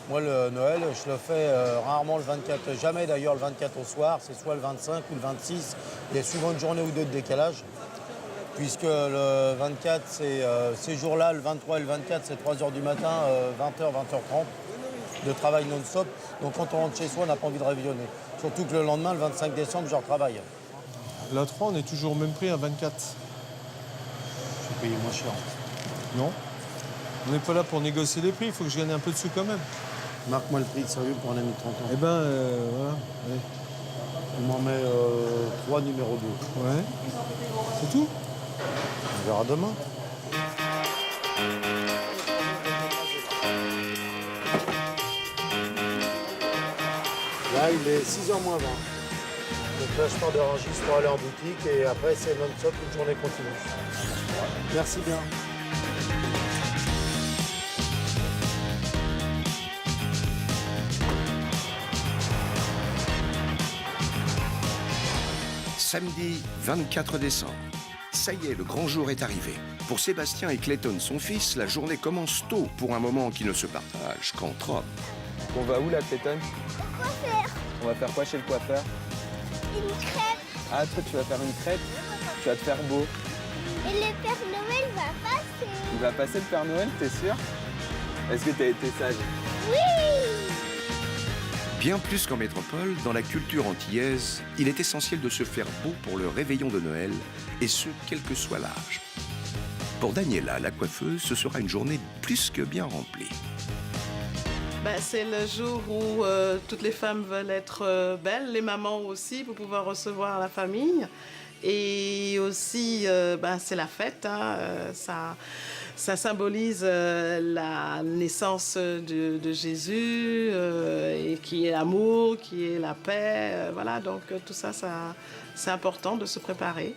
Moi, le Noël, je le fais rarement le 24, jamais d'ailleurs le 24 au soir, c'est soit le 25 ou le 26. Il y a souvent une journée ou deux de décalage, puisque le 24, c'est ces jours-là, le 23 et le 24, c'est 3 h du matin, 20h, 20h30 de travail non-stop. Donc quand on rentre chez soi, on n'a pas envie de réveillonner. Surtout que le lendemain, le 25 décembre, je retravaille. La 3, on est toujours au même prix à 24. Je vais payer moins cher. Non. On n'est pas là pour négocier les prix, il faut que je gagne un peu de sous quand même. Marque-moi le prix de sérieux pour un ami de 30 ans. Eh ben, voilà. Allez. On m'en met 3 numéro 2. Ouais. C'est tout? On verra demain. Là, il est 6h moins 20. Donc là, je pars de Rungis pour aller en boutique et après, c'est non-stop, une journée continue. Merci bien. Samedi 24 décembre. Ça y est, le grand jour est arrivé. Pour Sébastien et Clayton, son fils, la journée commence tôt pour un moment qui ne se partage qu'entre hommes. On va où là, Clayton? Au coiffeur. On va faire quoi chez le coiffeur? Une crêpe. Ah, toi, tu vas faire une crêpe? Tu vas te faire beau. Et le Père Noël va passer. Il va passer le Père Noël, t'es sûr? Est-ce que t'as été sage? Oui. Bien plus qu'en métropole, dans la culture antillaise, il est essentiel de se faire beau pour le réveillon de Noël, et ce, quel que soit l'âge. Pour Daniela, la coiffeuse, ce sera une journée plus que bien remplie. Ben, c'est le jour où toutes les femmes veulent être belles, les mamans aussi, pour pouvoir recevoir la famille. Et aussi, c'est la fête, hein, ça symbolise la naissance de Jésus, et qui est l'amour, qui est la paix. Voilà, donc tout ça, c'est important de se préparer.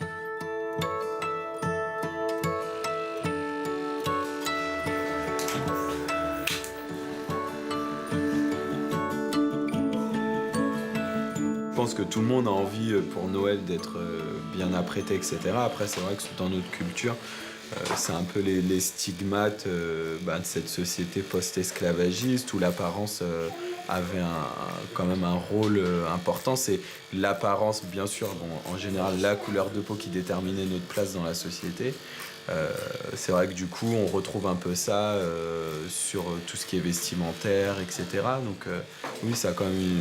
Je pense que tout le monde a envie pour Noël d'être bien apprêté, etc. Après, c'est vrai que dans notre culture, c'est un peu les stigmates de cette société post-esclavagiste où l'apparence avait quand même un rôle important. C'est l'apparence, bien sûr, en général, la couleur de peau qui déterminait notre place dans la société. C'est vrai que du coup, on retrouve un peu ça sur tout ce qui est vestimentaire, etc. Donc oui, ça a quand même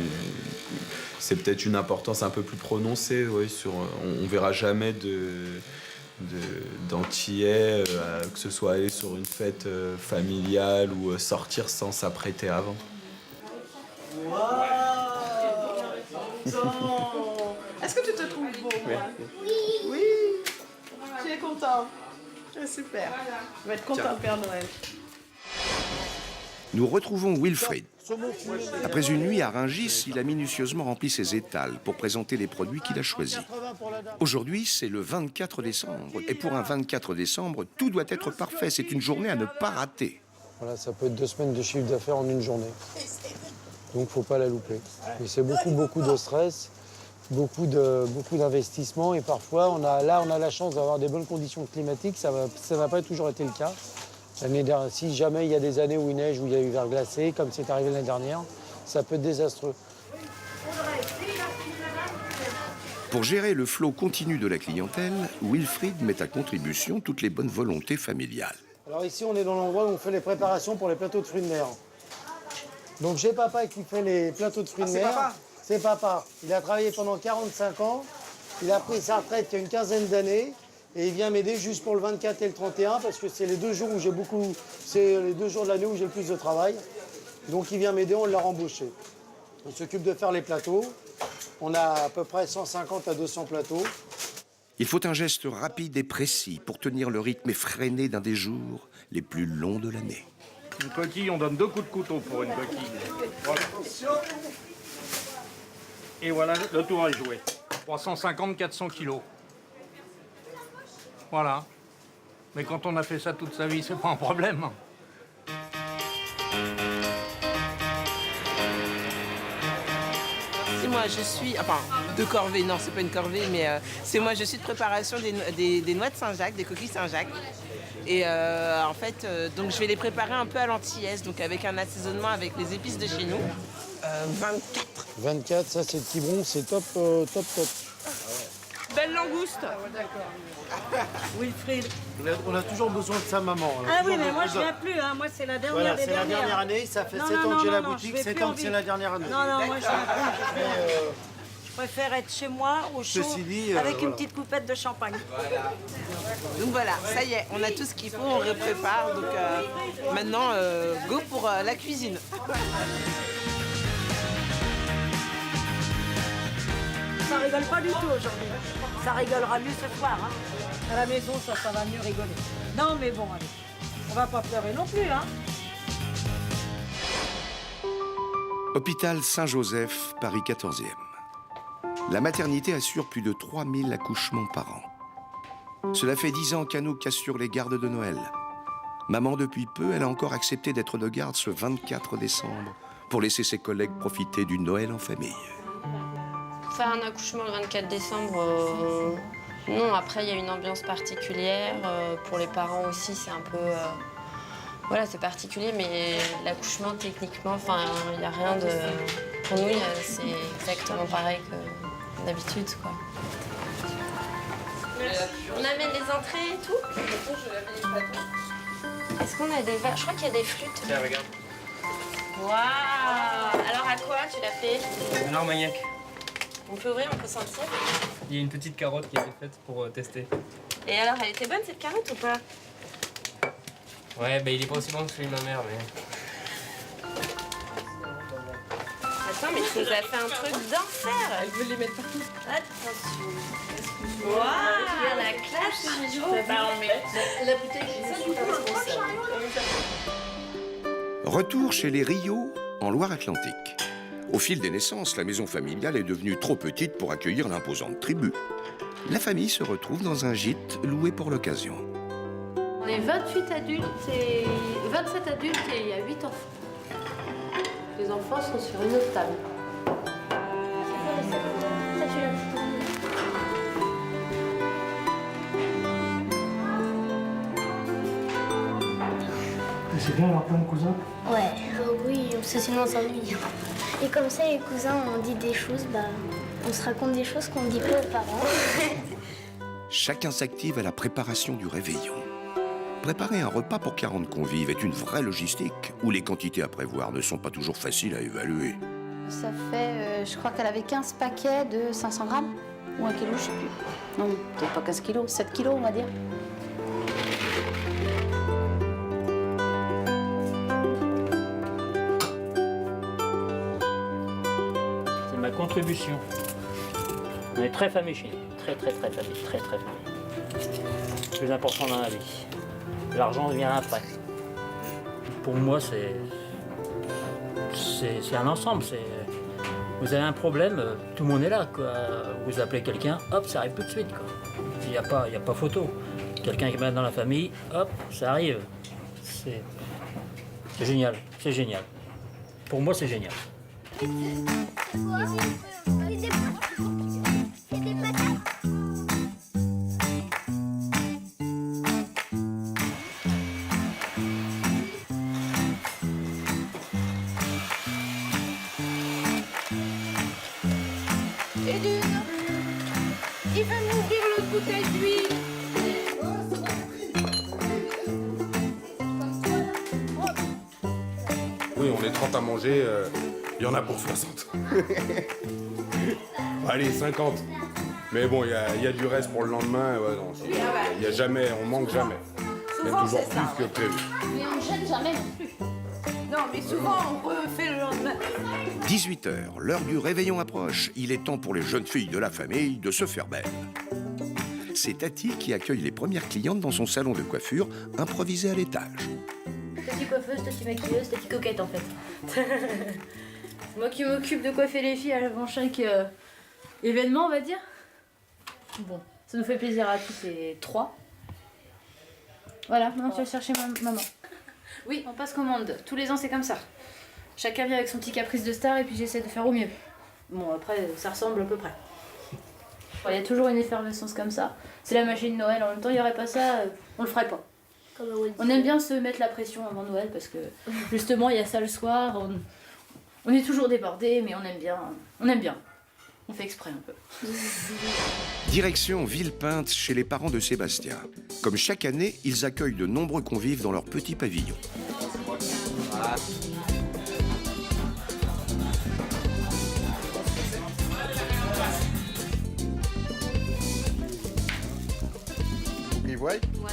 c'est peut-être une importance un peu plus prononcée. Oui, on verra jamais d'Antillais, que ce soit aller sur une fête familiale ou sortir sans s'apprêter avant. Wow. Est-ce que tu te trouves beau? Oui. Oui. Tu es content? Super. Je vais être content de Père Noël. Nous retrouvons Wilfried. Après une nuit à Rungis, il a minutieusement rempli ses étals pour présenter les produits qu'il a choisis. Aujourd'hui, c'est le 24 décembre. Et pour un 24 décembre, tout doit être parfait. C'est une journée à ne pas rater. Voilà, ça peut être 2 semaines de chiffre d'affaires en une journée. Donc, il ne faut pas la louper. Et c'est beaucoup de stress, beaucoup d'investissement. Et parfois, on a la chance d'avoir des bonnes conditions climatiques. Ça n'a pas toujours été le cas. Si jamais il y a des années où il neige, où il y a eu verglacé, comme c'est arrivé l'année dernière, ça peut être désastreux. Pour gérer le flot continu de la clientèle, Wilfried met à contribution toutes les bonnes volontés familiales. Alors ici, on est dans l'endroit où on fait les préparations pour les plateaux de fruits de mer. Donc j'ai papa qui fait les plateaux de fruits de mer. C'est papa. Il a travaillé pendant 45 ans. Il a pris sa retraite il y a une quinzaine d'années. Et il vient m'aider juste pour le 24 et le 31 parce que c'est les 2 jours où c'est les 2 jours de l'année où j'ai le plus de travail. Donc il vient m'aider, on l'a rembauché. Il s'occupe de faire les plateaux. On a à peu près 150 à 200 plateaux. Il faut un geste rapide et précis pour tenir le rythme effréné d'un des jours les plus longs de l'année. Une coquille, on donne 2 coups de couteau pour une coquille. Voilà. Et voilà, le tour est joué. 350-400 kilos. Voilà. Mais quand on a fait ça toute sa vie, c'est pas un problème. Dis-moi, je suis, enfin, de corvée, non, c'est pas une corvée, mais c'est moi, je suis de préparation des noix de Saint-Jacques, des coquilles Saint-Jacques. Et en fait, donc je vais les préparer un peu à l'antillaise, donc avec un assaisonnement avec les épices de chez nous. 24. 24, ça c'est le Quiberon, c'est top, top. Belle langouste. Wilfried. On a toujours besoin de sa maman. Ah oui, mais moi je viens plus, hein. Moi c'est la dernière Voilà, des c'est la dernières. dernière année, ça fait Non, 7 non, ans que j'ai non, la non, boutique, je vais 7 plus ans en que c'est ville. la dernière année. Non, non, moi je viens plus. Je préfère être chez moi, au chaud, Ceci dit, avec une voilà. petite coupette de champagne. Donc voilà, ça y est, on a tout ce qu'il faut, on prépare. Donc maintenant, go pour la cuisine. Ça rigole pas du tout aujourd'hui. Ça rigolera mieux ce soir. Hein. À la maison, ça va mieux rigoler. Non, mais bon, allez. On va pas pleurer non plus, hein. Hôpital Saint-Joseph, Paris 14e. La maternité assure plus de 3000 accouchements par an. Cela fait 10 ans qu'Anouk assure les gardes de Noël. Maman depuis peu, elle a encore accepté d'être de garde ce 24 décembre pour laisser ses collègues profiter du Noël en famille. Faire un accouchement le 24 décembre, non. Après, il y a une ambiance particulière. Pour les parents aussi, c'est un peu... voilà, c'est particulier, mais l'accouchement, techniquement, enfin, il n'y a rien de... Pour nous, c'est exactement pareil que d'habitude, quoi. On amène les entrées et tout. Est-ce qu'on a des verres? Je crois qu'il y a des flûtes. Tiens, regarde. Waouh! Alors, à quoi tu l'as fait? Un armagnac. On peut ouvrir, on peut sentir. Il y a une petite carotte qui a été faite pour tester. Et alors, elle était bonne cette carotte ou pas? Ouais, bah il est pas aussi bon que celui de ma mère, mais... Attends, mais tu nous as fait un truc d'enfer. Elle veut les mettre partout. Attention. Waouh, regarde la classe. La bouteille, je suis pas responsable. Retour chez les Rio, en Loire-Atlantique. Au fil des naissances, la maison familiale est devenue trop petite pour accueillir l'imposante tribu. La famille se retrouve dans un gîte loué pour l'occasion. On est 28 adultes et 27 adultes et il y a 8 enfants. Les enfants sont sur une autre table. C'est bien avoir plein de cousins. Ouais, oui, parce que sinon on s'ennuie. Et comme ça, les cousins, on dit des choses, on se raconte des choses qu'on ne dit pas aux parents. Chacun s'active à la préparation du réveillon. Préparer un repas pour 40 convives est une vraie logistique où les quantités à prévoir ne sont pas toujours faciles à évaluer. Ça fait, je crois qu'elle avait 15 paquets de 500 grammes. Ou 1 kilo, je sais plus. Non, peut-être pas 15 kilos, 7 kilos, on va dire. C'est ma contribution. On est très famille chez nous. Très famille. Très famille. Le plus important dans la vie. L'argent vient après. Pour moi, c'est un ensemble. Vous avez un problème, tout le monde est là, quoi. Vous appelez quelqu'un, hop, ça arrive tout de suite, quoi. Il n'y a pas photo. Quelqu'un qui est mal dans la famille, hop, ça arrive. C'est génial, c'est génial. Pour moi, c'est génial. Et d'une, il va m'ouvrir l'autre bouteille d'huile. Oui, on est 30 à manger, il y en a pour 60. Allez, 50. Mais bon, il y a du reste pour le lendemain. Ouais, non, il y a jamais, on manque jamais. Il y a Souvent, toujours c'est ça, plus que prévu. Mais on ne jette jamais non plus. Non, mais souvent, on refait le lendemain. 18h, l'heure du réveillon approche. Il est temps pour les jeunes filles de la famille de se faire belle. C'est Tati qui accueille les premières clientes dans son salon de coiffure, improvisé à l'étage. Tati coiffeuse, Tati maquilleuse, Tati coquette en fait. C'est moi qui m'occupe de coiffer les filles avant chaque événement, on va dire. Bon, ça nous fait plaisir à toutes les trois. Voilà, maintenant tu vas chercher maman. Oui, on passe commande. Tous les ans c'est comme ça. Chacun vient avec son petit caprice de star et puis j'essaie de faire au mieux. Bon, après, ça ressemble à peu près. Il y a toujours une effervescence comme ça. C'est la magie de Noël. En même temps, il n'y aurait pas ça, on le ferait pas. On aime bien se mettre la pression avant Noël parce que justement, il y a ça le soir. On est toujours débordés, mais on aime bien. On aime bien. On fait exprès un peu. Direction Villepinte chez les parents de Sébastien. Comme chaque année, ils accueillent de nombreux convives dans leur petit pavillon.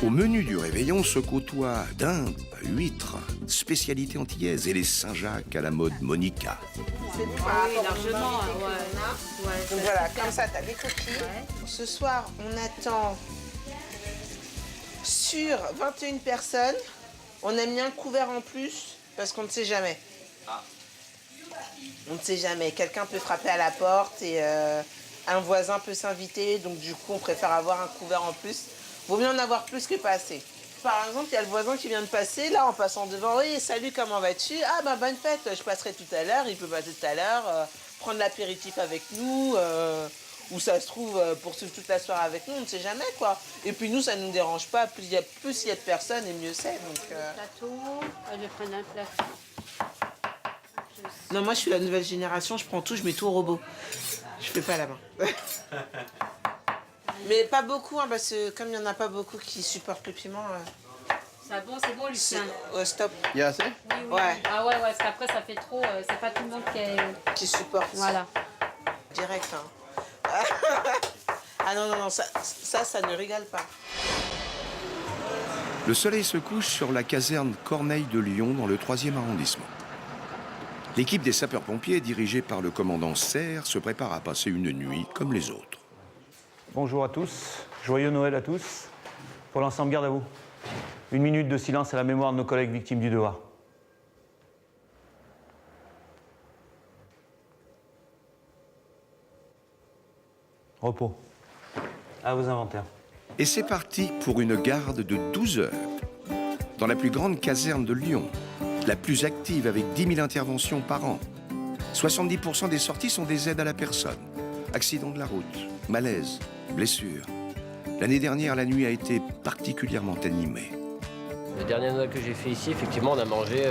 Au menu du réveillon se côtoient dinde, huîtres, spécialité antillaise et les Saint-Jacques à la mode Monica. C'est bon, largement, Donc voilà, comme ça, t'as des coquilles. Ce soir, on attend sur 21 personnes. On a mis un couvert en plus parce qu'on ne sait jamais. On ne sait jamais. Quelqu'un peut frapper à la porte et un voisin peut s'inviter. Donc du coup, on préfère avoir un couvert en plus. Vaut mieux en avoir plus que pas assez. Par exemple, il y a le voisin qui vient de passer, là, en passant devant. Oui, salut, comment vas-tu? Ah, bah, bonne fête, je passerai tout à l'heure. Il peut passer tout à l'heure, prendre l'apéritif avec nous, ou ça se trouve, poursuivre toute la soirée avec nous, on ne sait jamais, quoi. Et puis nous, ça ne nous dérange pas. Plus il y a de personnes, et mieux c'est. Donc, Plateau, je vais prendre un plateau. Non, moi, je suis la nouvelle génération, je prends tout, je mets tout au robot. Je fais pas à la main. Mais pas beaucoup, hein, parce que comme il n'y en a pas beaucoup qui supportent le piment. C'est bon, Lucien. Stop. Il y a assez? Oui. Ouais. Ah ouais, parce qu'après ça fait trop, c'est pas tout le monde qui supporte. Voilà. Direct, hein. Ah non, ça ne rigole pas. Le soleil se couche sur la caserne Corneille de Lyon dans le 3e arrondissement. L'équipe des sapeurs-pompiers, dirigée par le commandant Serre, se prépare à passer une nuit comme les autres. Bonjour à tous, joyeux Noël à tous. Pour l'ensemble, garde à vous. 1 minute de silence à la mémoire de nos collègues victimes du devoir. Repos. À vos inventaires. Et c'est parti pour une garde de 12 heures. Dans la plus grande caserne de Lyon, la plus active avec 10 000 interventions par an. 70% des sorties sont des aides à la personne. Accident de la route, malaise, blessure. L'année dernière, la nuit a été particulièrement animée. Le dernier Noël que j'ai fait ici, effectivement, on a mangé.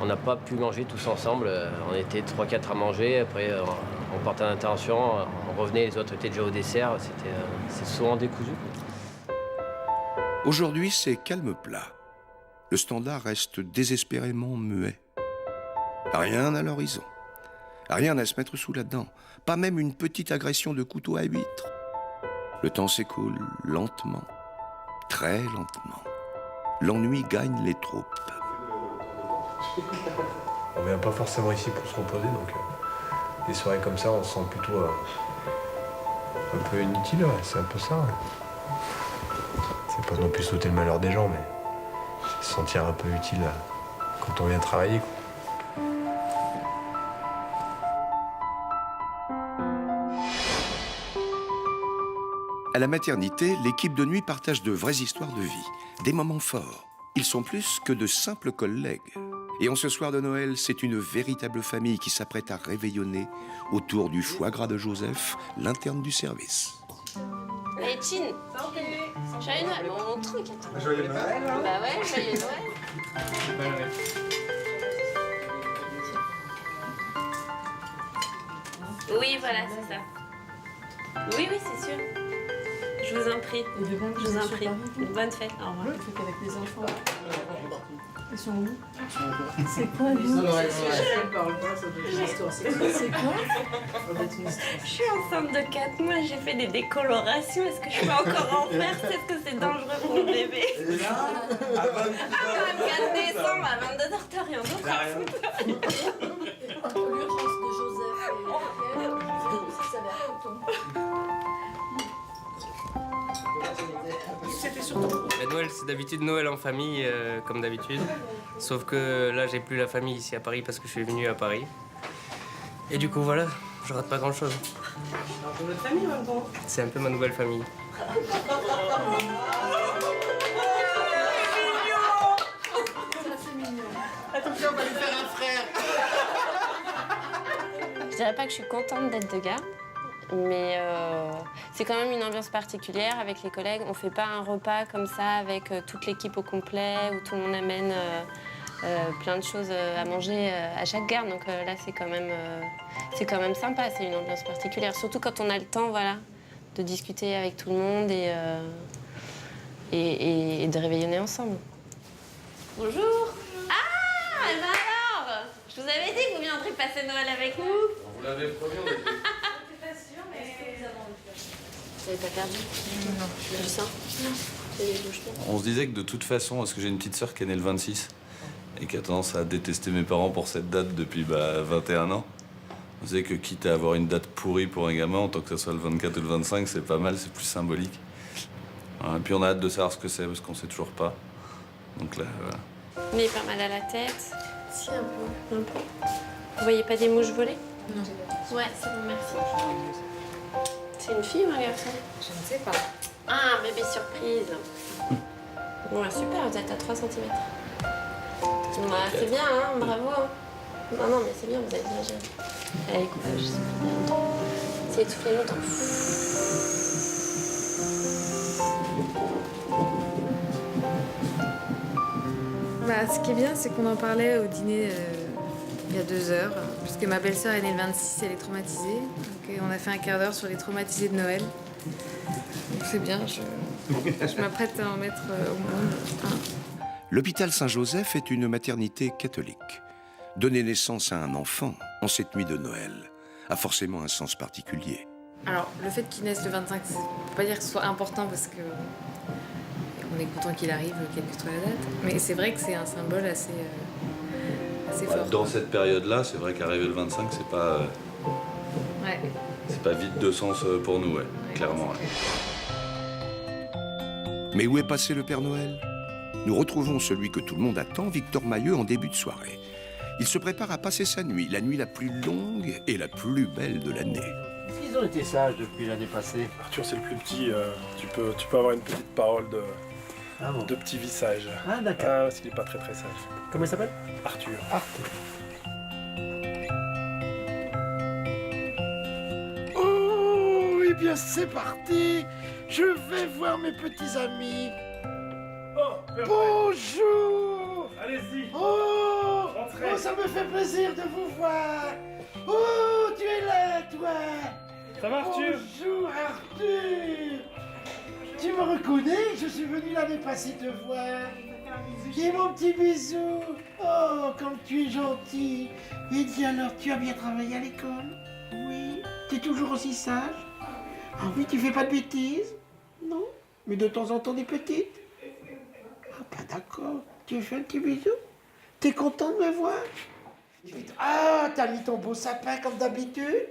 On n'a pas pu manger tous ensemble. On était 3-4 à manger. Après, on partait en intervention, on revenait, les autres étaient déjà au dessert. C'est souvent décousu. Aujourd'hui, c'est calme plat. Le standard reste désespérément muet. Rien à l'horizon. Rien à se mettre sous la dent. Pas même une petite agression de couteau à huître. Le temps s'écoule lentement, très lentement. L'ennui gagne les troupes. On vient pas forcément ici pour se reposer, donc des soirées comme ça, on se sent plutôt un peu inutile, ouais, c'est un peu ça. Ouais. C'est pas non plus souhaiter le malheur des gens, mais c'est se sentir un peu utile quand on vient travailler, quoi. À la maternité, l'équipe de nuit partage de vraies histoires de vie, des moments forts. Ils sont plus que de simples collègues. Et en ce soir de Noël, c'est une véritable famille qui s'apprête à réveillonner autour du foie gras de Joseph, l'interne du service. Hey, Chin. Joyeux Noël. Mon truc. Joyeux Noël. Bah ouais, joyeux Noël. Oui, voilà, c'est ça. Oui, c'est sûr. Je vous en prie. Je vous en prie. Bonne fête. Au revoir. Il faut qu'avec les enfants. Ils sont où? C'est quoi, Ils sont dans C'est quoi? Je suis enceinte de 4 mois, j'ai fait des décolorations. Est-ce que je peux encore en faire? Est-ce que c'est dangereux pour le bébé? Ah, quand même 4 décembre à 22h, t'as rien d'autre à foutre. Entre l'urgence de Joseph et Pierre, ça va être coton. Noël, c'est d'habitude Noël en famille, comme d'habitude. Sauf que là, j'ai plus la famille ici à Paris parce que je suis venu à Paris. Et du coup, voilà, je rate pas grand-chose. C'est un peu notre famille maintenant. C'est un peu ma nouvelle famille. Attention, on va lui faire un frère. dirais pas que je suis contente d'être de garde, mais c'est quand même une ambiance particulière avec les collègues. On fait pas un repas comme ça avec toute l'équipe au complet où tout le monde amène plein de choses à manger à chaque garde. Donc là, c'est quand même sympa. C'est une ambiance particulière, surtout quand on a le temps, voilà, de discuter avec tout le monde et de réveillonner ensemble. Bonjour. Ah, ben alors, je vous avais dit que vous viendrez passer Noël avec nous. Vous l'avez promis, on était. Vous n'avez pas perdu? Non. Du sang? Non. On se disait que de toute façon, parce que j'ai une petite sœur qui est née le 26 et qui a tendance à détester mes parents pour cette date depuis 21 ans. On se disait que quitte à avoir une date pourrie pour un gamin, tant que ce soit le 24 ou le 25, c'est pas mal, c'est plus symbolique. Voilà, et puis on a hâte de savoir ce que c'est parce qu'on sait toujours pas. Donc là, voilà. Vous n'avez pas mal à la tête? Si, un peu. Un peu. Vous voyez pas des mouches voler? Non. Ouais, c'est bon, merci. C'est une fille ou un garçon? Je ne sais pas. Ah, un bébé surprise. Ouais, super, vous êtes à 3 cm. Ouais, c'est bien, hein, bravo. Hein. Non, mais c'est bien, vous êtes bien jeune. Allez, coupage, c'est bien longtemps. C'est étouffé longtemps. Bah, ce qui est bien, c'est qu'on en parlait au dîner il y a 2 heures, puisque ma belle-sœur est née le 26, elle est traumatisée. Donc, on a fait un quart d'heure sur les traumatisés de Noël. Donc c'est bien, je m'apprête à en mettre au monde un. L'hôpital Saint-Joseph est une maternité catholique. Donner naissance à un enfant en cette nuit de Noël a forcément un sens particulier. Alors, le fait qu'il naisse le 25, ça ne veut pas dire que ce soit important parce que on est content qu'il arrive, quelle que soit la date. Mais c'est vrai que c'est un symbole assez fort. Dans cette période-là, c'est vrai qu'arriver le 25, c'est pas vide de sens pour nous, ouais, clairement. Ouais. Mais où est passé le Père Noël? Nous retrouvons celui que tout le monde attend, Victor Mailleux, en début de soirée. Il se prépare à passer sa nuit, la nuit la plus longue et la plus belle de l'année. Est-ce qu'ils ont été sages depuis l'année passée? Arthur, c'est le plus petit. Tu peux avoir une petite parole de petit visage. Ah, d'accord. Parce qu'il n'est pas très très sage. Comment il s'appelle? Arthur. Arthur. Oh, eh bien c'est parti. Je vais voir mes petits amis. Bonjour. Allez-y. Oh, entrez. Ça me fait plaisir de vous voir. Oh, tu es là, toi. Ça va, Arthur? Bonjour, Arthur. Tu me reconnais? Je suis venu l'année passée te voir. Et mon petit bisou. Oh, comme tu es gentil. Et dis alors, tu as bien travaillé à l'école? Oui. Tu es toujours aussi sage? Ah oui, tu fais pas de bêtises? Non. Mais de temps en temps des petites? Ah bah d'accord. Tu me fais un petit bisou? T'es content de me voir? Ah, t'as mis ton beau sapin comme d'habitude?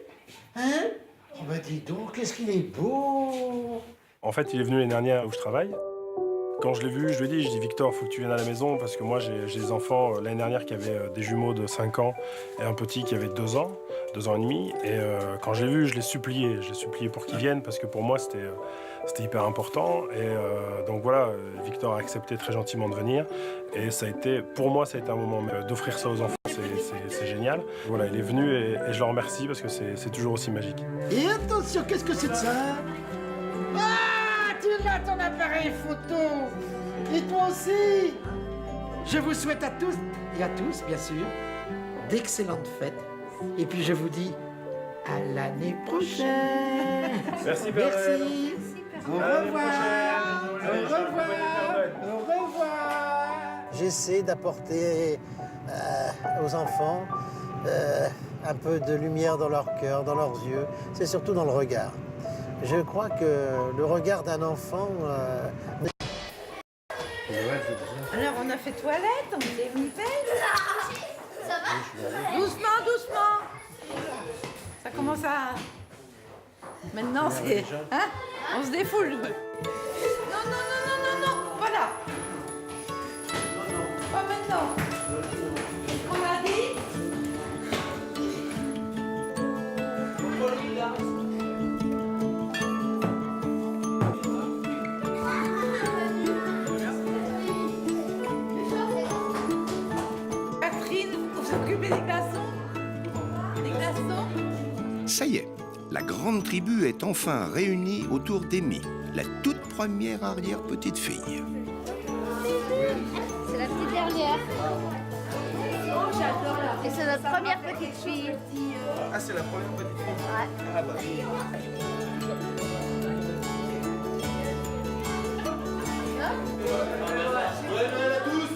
Hein? Oh bah dis donc, qu'est-ce qu'il est beau! En fait, il est venu l'année dernière où je travaille. Quand je l'ai vu, je lui ai dit, Victor, faut que tu viennes à la maison parce que moi, j'ai des enfants l'année dernière qui avaient des jumeaux de 5 ans et un petit qui avait 2 ans, 2 ans et demi. Et quand je l'ai vu, je l'ai supplié pour qu'il vienne parce que pour moi, c'était hyper important. Et donc voilà, Victor a accepté très gentiment de venir. Et ça a été, pour moi, ça a été un moment d'offrir ça aux enfants. C'est génial. Voilà, il est venu et je le remercie parce que c'est toujours aussi magique. Et attention, qu'est-ce que c'est de ça? Ah, tu l'as ton appareil photo. Et toi aussi. Je vous souhaite à tous, et à tous bien sûr, d'excellentes fêtes. Et puis je vous dis à l'année prochaine. Merci, Père Noël. Merci. Au revoir. Au revoir. Au revoir. J'essaie d'apporter aux enfants un peu de lumière dans leur cœur, dans leurs yeux. C'est surtout dans le regard. Je crois que le regard d'un enfant... Alors, on a fait toilette, on est venu faire. Ça va? Doucement, doucement. Ça commence à... Maintenant, c'est... Hein? On se défoule. Non, non, non, non, non, non. Voilà. Pas maintenant. On m'a dit. Catherine, vous vous occupez des glaçons? Des glaçons? Ça y est, la grande tribu est enfin réunie autour d'Amy, la toute première arrière-petite-fille. C'est la petite dernière. Et c'est notre première petite fille. Ah, c'est la première petite fille? Ouais. Ah bah. Joyeux Noël à tous.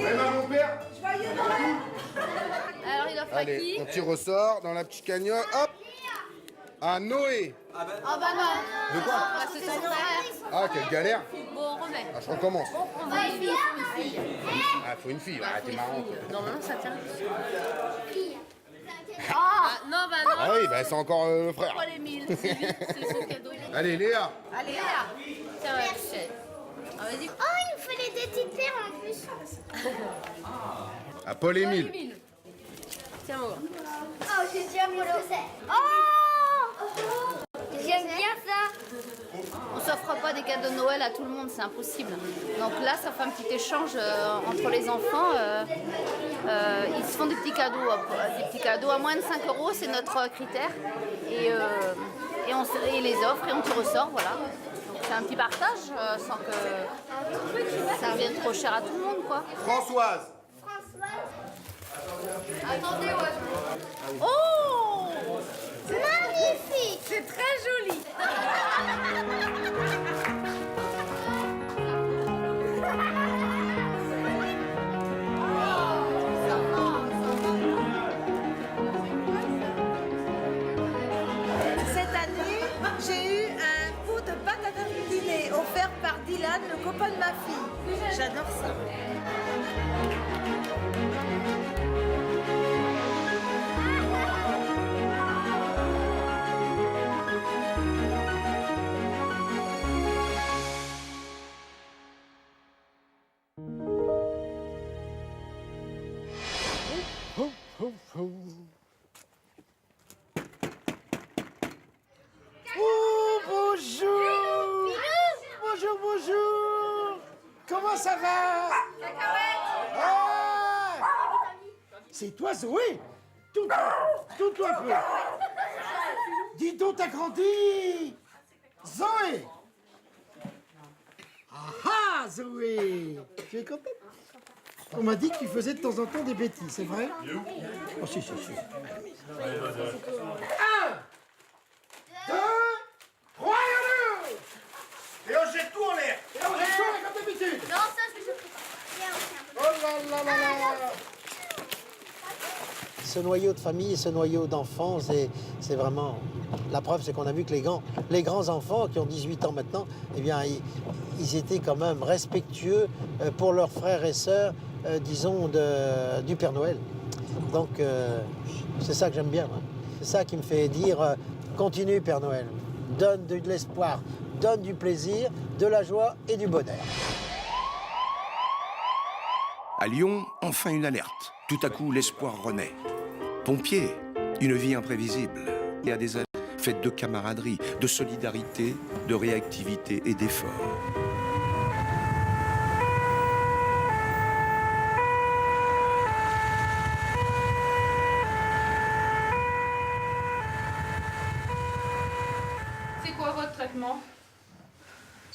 Même à mon père. Joyeux Noël. Alors il offre à qui? Allez, ton petit ressort dans la petite cagnotte. Hop. À Noé. Ah bah non. De quoi? Ah, c'est son frère. Ah, quelle galère. Bon, on remet. Ah, je recommence. On va une fille, faut une fille. Ah, faut une fille. Ah, t'es marrant. Normalement, ça tient. Ah non, bah non. Ah oui, bah c'est encore le frère. Pas les 1000, c'est lui, c'est son cadeau. Allez, Léa. Allez, Léa. Tiens, ma bichette. Ah, vas-y. Oh, il nous fallait des petites paires en plus. À Paul-Émile. Tiens, moi. Oh, j'ai déjà mon Oh, j'aime bien ça. On s'offre pas des cadeaux de Noël à tout le monde, c'est impossible. Donc là, ça fait un petit échange entre les enfants. Ils se font des petits cadeaux à moins de 5 €, c'est notre critère. Et on les offre et on te ressort, voilà. Donc c'est un petit partage sans que ça revienne trop cher à tout le monde, quoi. Françoise. Attendez, ouais. Oh! Magnifique. C'est très joli. Cette année, j'ai eu un pot de pâte à tartiner offert par Dylan, le copain de ma fille. J'adore ça. Oh, bonjour. Bonjour, bonjour. Comment ça va? Ah, c'est toi, Zoé? Tout un peu. Dis donc, t'as grandi. Zoé. Ah, Zoé. Tu es contente? On m'a dit que tu faisais de temps en temps des bêtises, c'est vrai? Oh, si. 1, 2, 3 et on jette tout en l'air. Et on jette tout en l'air comme d'habitude. Non, ça, je ne peux pas. Oh là là là là. Ce noyau de famille, ce noyau d'enfants, c'est vraiment... La preuve, c'est qu'on a vu que les grands enfants, qui ont 18 ans maintenant, eh bien, ils étaient quand même respectueux pour leurs frères et sœurs, disons, du Père Noël. Donc, c'est ça que j'aime bien. Hein. C'est ça qui me fait dire, continue Père Noël, donne de l'espoir, donne du plaisir, de la joie et du bonheur. À Lyon, enfin une alerte. Tout à coup, l'espoir renaît. Pompiers, une vie imprévisible. Et à des années faites de camaraderie, de solidarité, de réactivité et d'effort. C'est quoi votre traitement?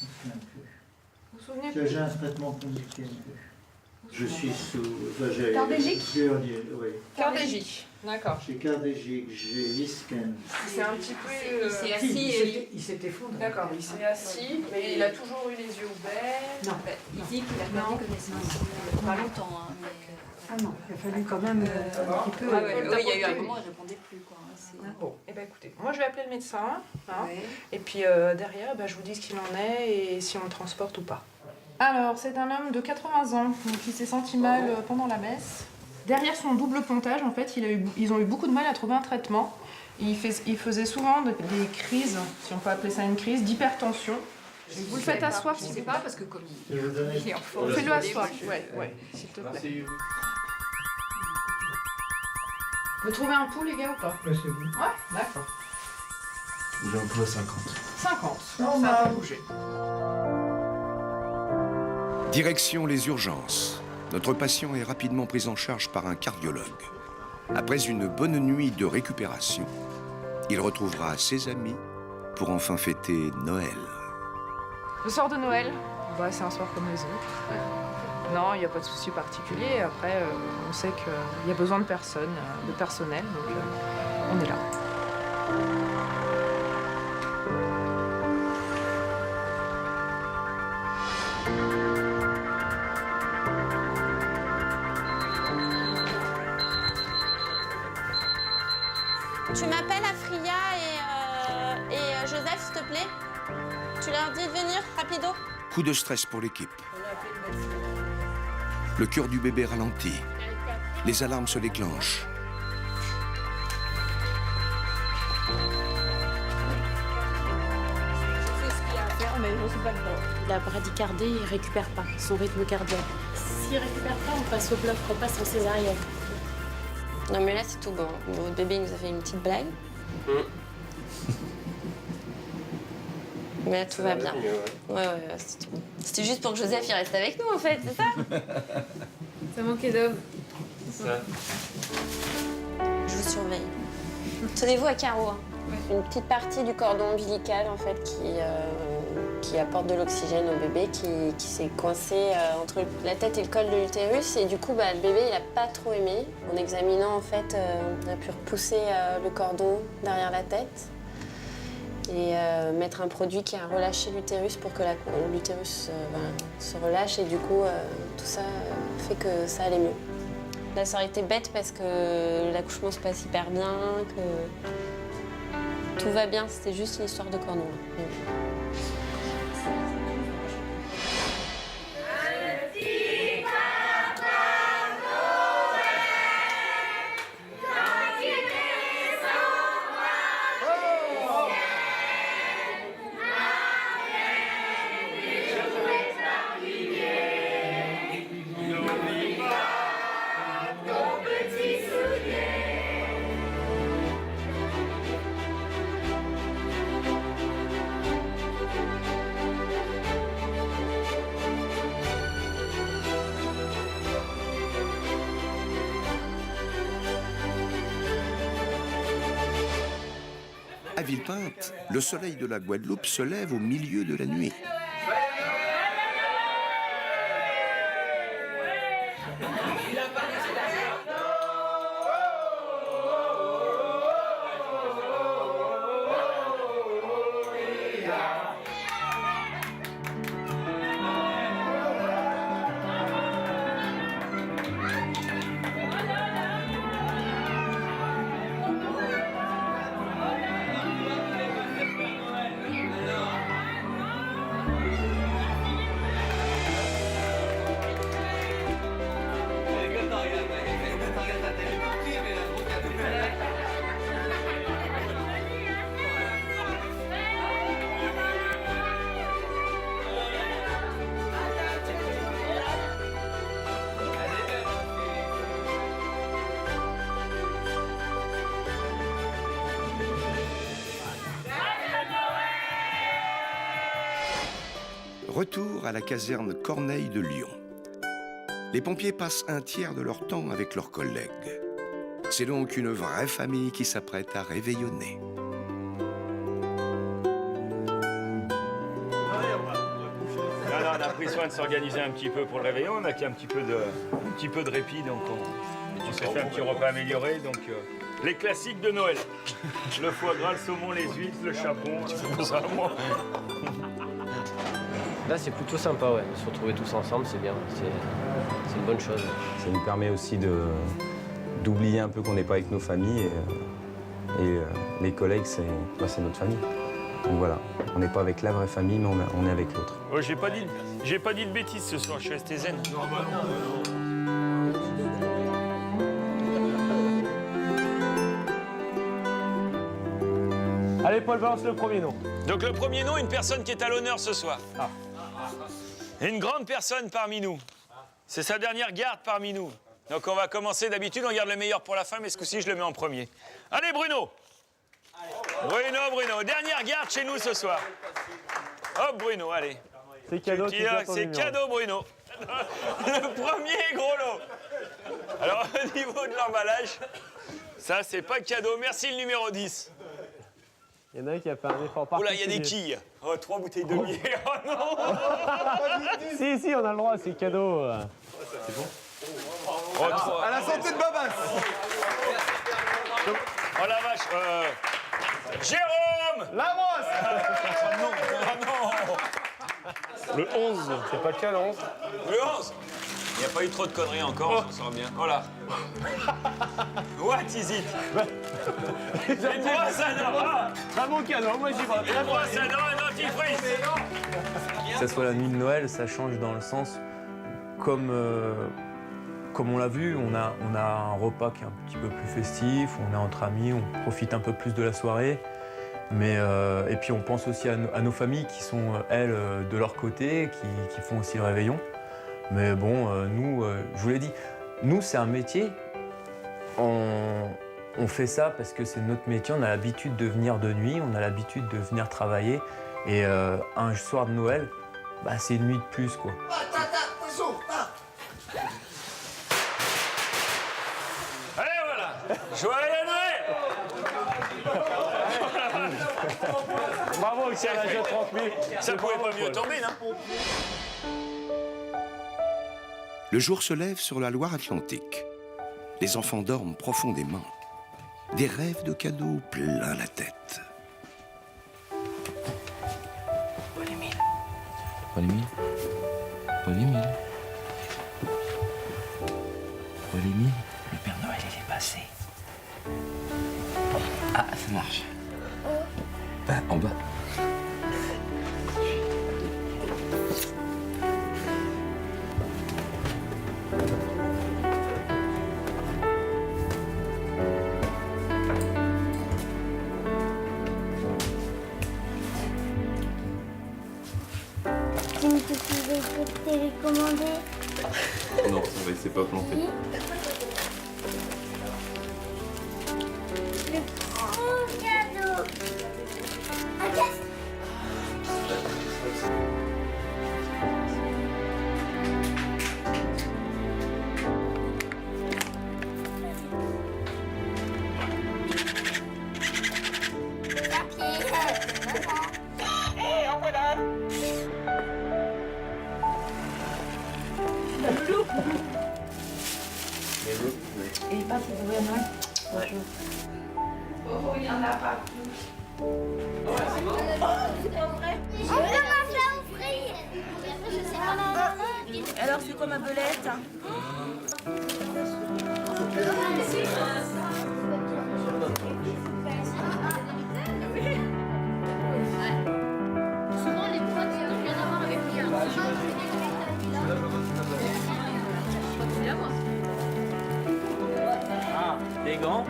Vous vous souvenez plus? J'ai un traitement compliqué un peu. Je suis sous... Cardégique? Oui. Cardégique, d'accord. J'ai cardégique, j'ai l'isken. C'est un petit peu... Il s'est assis et... Il s'est effondré. D'accord, il s'est assis, mais il a toujours eu les yeux ouverts. Non. Il dit qu'il a perdu connaissance. Pas longtemps, hein, mais... Ah non, il a fallu quand même un petit peu... Ah ouais, il y a eu un moment, il répondait plus, quoi. Bon, eh ben écoutez, moi je vais appeler le médecin, hein, Oui. et puis derrière, je vous dis ce qu'il en est et si on le transporte ou pas. Alors, c'est un homme de 80 ans, donc il s'est senti mal pendant la messe. Derrière son double pontage, en fait, ils ont eu beaucoup de mal à trouver un traitement. Il faisait souvent des crises, si on peut appeler ça une crise, d'hypertension. Vous le faites à soif, je sais pas, parce que comme il est en forme. Fais-le à soif, ouais, s'il te plaît. Vous trouvez un pouls, les gars, ou pas? Oui, c'est bon. Ouais, d'accord. J'ai un poids 50. 50, ça va bouger. Direction les urgences. Notre patient est rapidement pris en charge par un cardiologue. Après une bonne nuit de récupération, il retrouvera ses amis pour enfin fêter Noël. Le soir de Noël, bah, c'est un soir comme les autres. Non, il n'y a pas de souci particulier. Après, on sait qu'il y a besoin de personnes, de personnel, donc on est là. Tu m'appelles Afria et Joseph, s'il te plaît. Tu leur dis de venir, rapido. Coup de stress pour l'équipe. Le cœur du bébé ralentit. Les alarmes se déclenchent. Mais je ne suis pas dedans. La bradycardie, il ne récupère pas son rythme cardiaque. S'il ne récupère pas, on passe au bloc repas sans césarienne. Non mais là c'est tout bon. Votre bébé nous a fait une petite blague. Mais là tout va bien. Ouais, c'est tout bon. C'était juste pour que Joseph il reste avec nous en fait, c'est ça? Ça manquait d'hommes. Ça. Je vous surveille. Tenez-vous à carreau. Hein. Une petite partie du cordon ombilical en fait qui apporte de l'oxygène au bébé qui s'est coincé entre la tête et le col de l'utérus et du coup le bébé il a pas trop aimé. En examinant en fait on a pu repousser le cordon derrière la tête et mettre un produit qui a relâché l'utérus pour que l'utérus se relâche et du coup tout ça fait que ça allait mieux. Là ça aurait été bête parce que l'accouchement se passe hyper bien, que tout va bien, c'était juste une histoire de cordon. À Villepinte, le soleil de la Guadeloupe se lève au milieu de la nuit. Retour à la caserne Corneille de Lyon. Les pompiers passent un tiers de leur temps avec leurs collègues. C'est donc une vraie famille qui s'apprête à réveillonner. On a pris soin de s'organiser un petit peu pour le réveillon. On a qu'un petit peu de répit, donc on s'est fait un petit repas amélioré. Donc les classiques de Noël. Le foie gras, le saumon, les huîtres, le chapon. Ça, moi. Là, c'est plutôt sympa, ouais. Se retrouver tous ensemble, c'est bien. C'est une bonne chose. Ça nous permet aussi d'oublier un peu qu'on n'est pas avec nos familles. Et les collègues, c'est notre famille. Donc voilà, on n'est pas avec la vraie famille, mais on est avec l'autre. Oh, j'ai pas dit de bêtises ce soir, je suis resté zen. Allez, Paul, balance le premier nom. Donc le premier nom, une personne qui est à l'honneur ce soir. Ah. Une grande personne parmi nous. C'est sa dernière garde parmi nous. Donc on va commencer, d'habitude on garde le meilleur pour la fin, mais ce coup-ci je le mets en premier. Allez Bruno. Bruno, dernière garde chez nous ce soir. Hop Bruno, allez. C'est cadeau, c'est cadeau Bruno. Le premier gros lot. Alors, au niveau de l'emballage, ça, c'est pas cadeau. Merci, le numéro 10. Il y en a un qui a fait un effort Oh particulier. là, il y a des quilles. Oh, 3 bouteilles de bière. Oh non. Si, on a le droit, c'est cadeau. C'est bon. Oh, À la santé de Babas. Oh la vache. Jérôme. Lamos. Oh non, oh non. Le 11, c'est pas le cas, le 11. Le 11. Il n'y a pas eu trop de conneries encore, on s'en sort bien. Oh là. What is it? Une brosse à dents. Très bon cadeau, moi j'y vais. Une brosse à dents, un dentifrice. Que ça soit la nuit de Noël, ça change dans le sens, comme on l'a vu, on a un repas qui est un petit peu plus festif, on est entre amis, on profite un peu plus de la soirée. Mais, et puis on pense aussi à nos familles qui sont, elles, de leur côté, qui font aussi le réveillon. Mais bon, nous, je vous l'ai dit, nous c'est un métier, on fait ça parce que c'est notre métier, on a l'habitude de venir de nuit, on a l'habitude de venir travailler. Et un soir de Noël, bah, c'est une nuit de plus, quoi. Allez, voilà. Joyeux Noël. Bravo, Xia, la jette 30 000. Ça pouvait pas mieux tomber, non? Le jour se lève sur la Loire-Atlantique. Les enfants dorment profondément. Des rêves de cadeaux plein la tête. Paul Émile. Le Père Noël, il est passé. Ah, ça marche. Ah, en bas. Tu me peux télécommander? Non, on va essayer pas planter. Le grand cadeau. Un casque. Et en voilà. Le loup. Et il passe pour Noël. Bonjour. Oh, il y en a partout. On commence à ouvrir. Alors, c'est quoi ma belette? Souvent, les potes, ils n'ont rien à voir avec rien. Ah, des gants.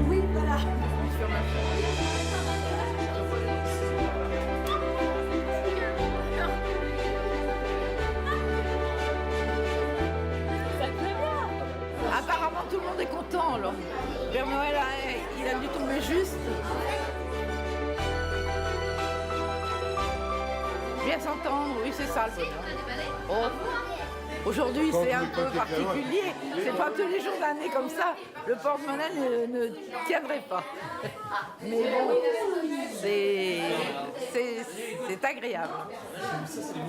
Oui, voilà. Apparemment, tout le monde est content, alors. Père Noël, il a dû tomber juste. Bien s'entendre, oui, c'est ça le bonheur. Oh. Aujourd'hui, c'est un peu particulier. C'est pas tous les jours d'année comme ça. Le porte-monnaie ne tiendrait pas. Mais bon, c'est agréable.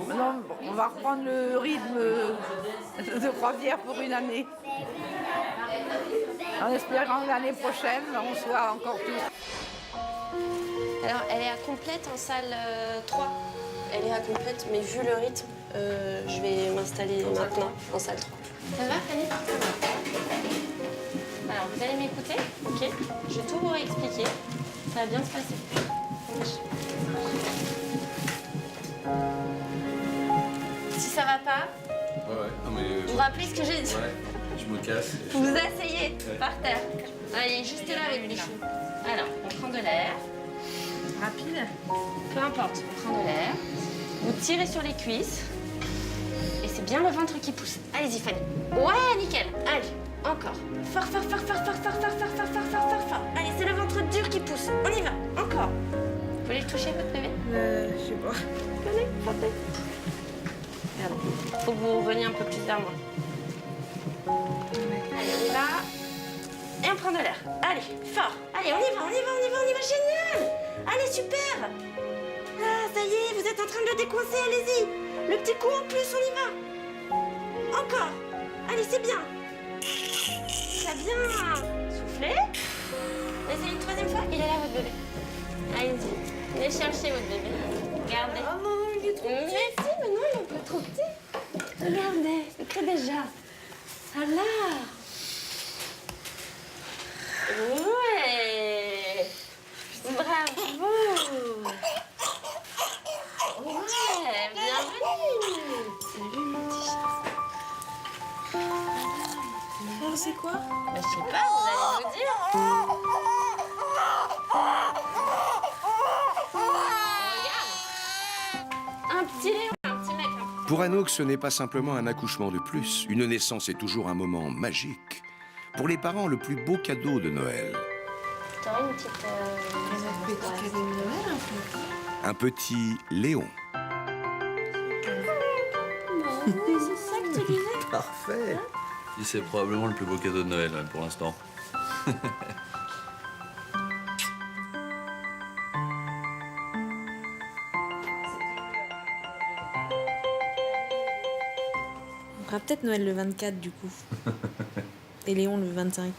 Maintenant, on va reprendre le rythme de croisière pour une année. En espérant que l'année prochaine, on soit encore tous. Alors, elle est à complète en salle 3. Elle est à complète, mais vu le rythme, je vais m'installer maintenant en salle 3. Ça va, Fanny? Alors, vous allez m'écouter, ok? Je vais tout vous réexpliquer. Ça va bien se passer. Si ça va pas, Ouais, non mais... vous vous rappelez ce que j'ai dit? Ouais, je me casse. Vous vous asseyez par terre. Allez, juste là avec Bichou. Alors, on prend de l'air. Rapide. Peu importe, on prend de l'air. Vous tirez sur les cuisses. Et c'est bien le ventre qui pousse. Allez-y, Fanny. Ouais, nickel. Allez, encore. Fort, fort, fort, fort, fort, fort, fort, fort, fort, fort, fort, fort, fort. Allez, c'est le ventre dur qui pousse. On y va. Encore. voulez toucher votre bébé? Je sais pas. Venez, sortez. Regardez. Faut que vous reveniez un peu plus vers moi. Allez, on y va. Et on prend de l'air. Allez, fort. Allez, on y va, on y va, on y va, on y va. Génial. Allez, super. Ah, ça y est, vous êtes en train de le décoincer, allez-y. Le petit coup en plus, on y va. Encore. Allez, c'est bien. Très bien. Soufflez. Essayez une troisième fois. Il est là, votre bébé. Allez-y. Venez chercher votre bébé. Regardez. Oh non, il est trop petit. Mais si, mais non, il est un peu trop petit. Regardez, c'est que déjà. Alors. Ouais. Bravo. Ouais, bienvenue. Salut, mon petit chat. Alors, c'est quoi? Bah, je sais pas, vous allez nous dire. Regarde. Un petit Léon, un petit mec. Pour Anouk, ce n'est pas simplement un accouchement de plus. Une naissance est toujours un moment magique. Pour les parents, le plus beau cadeau de Noël. T'aurais une petite... petit cadeau de Noël, un peu. Un petit Léon. Oui, c'est ça que tu disais. Parfait. C'est probablement le plus beau cadeau de Noël pour l'instant. On fera peut-être Noël le 24 du coup. Et Léon le 25.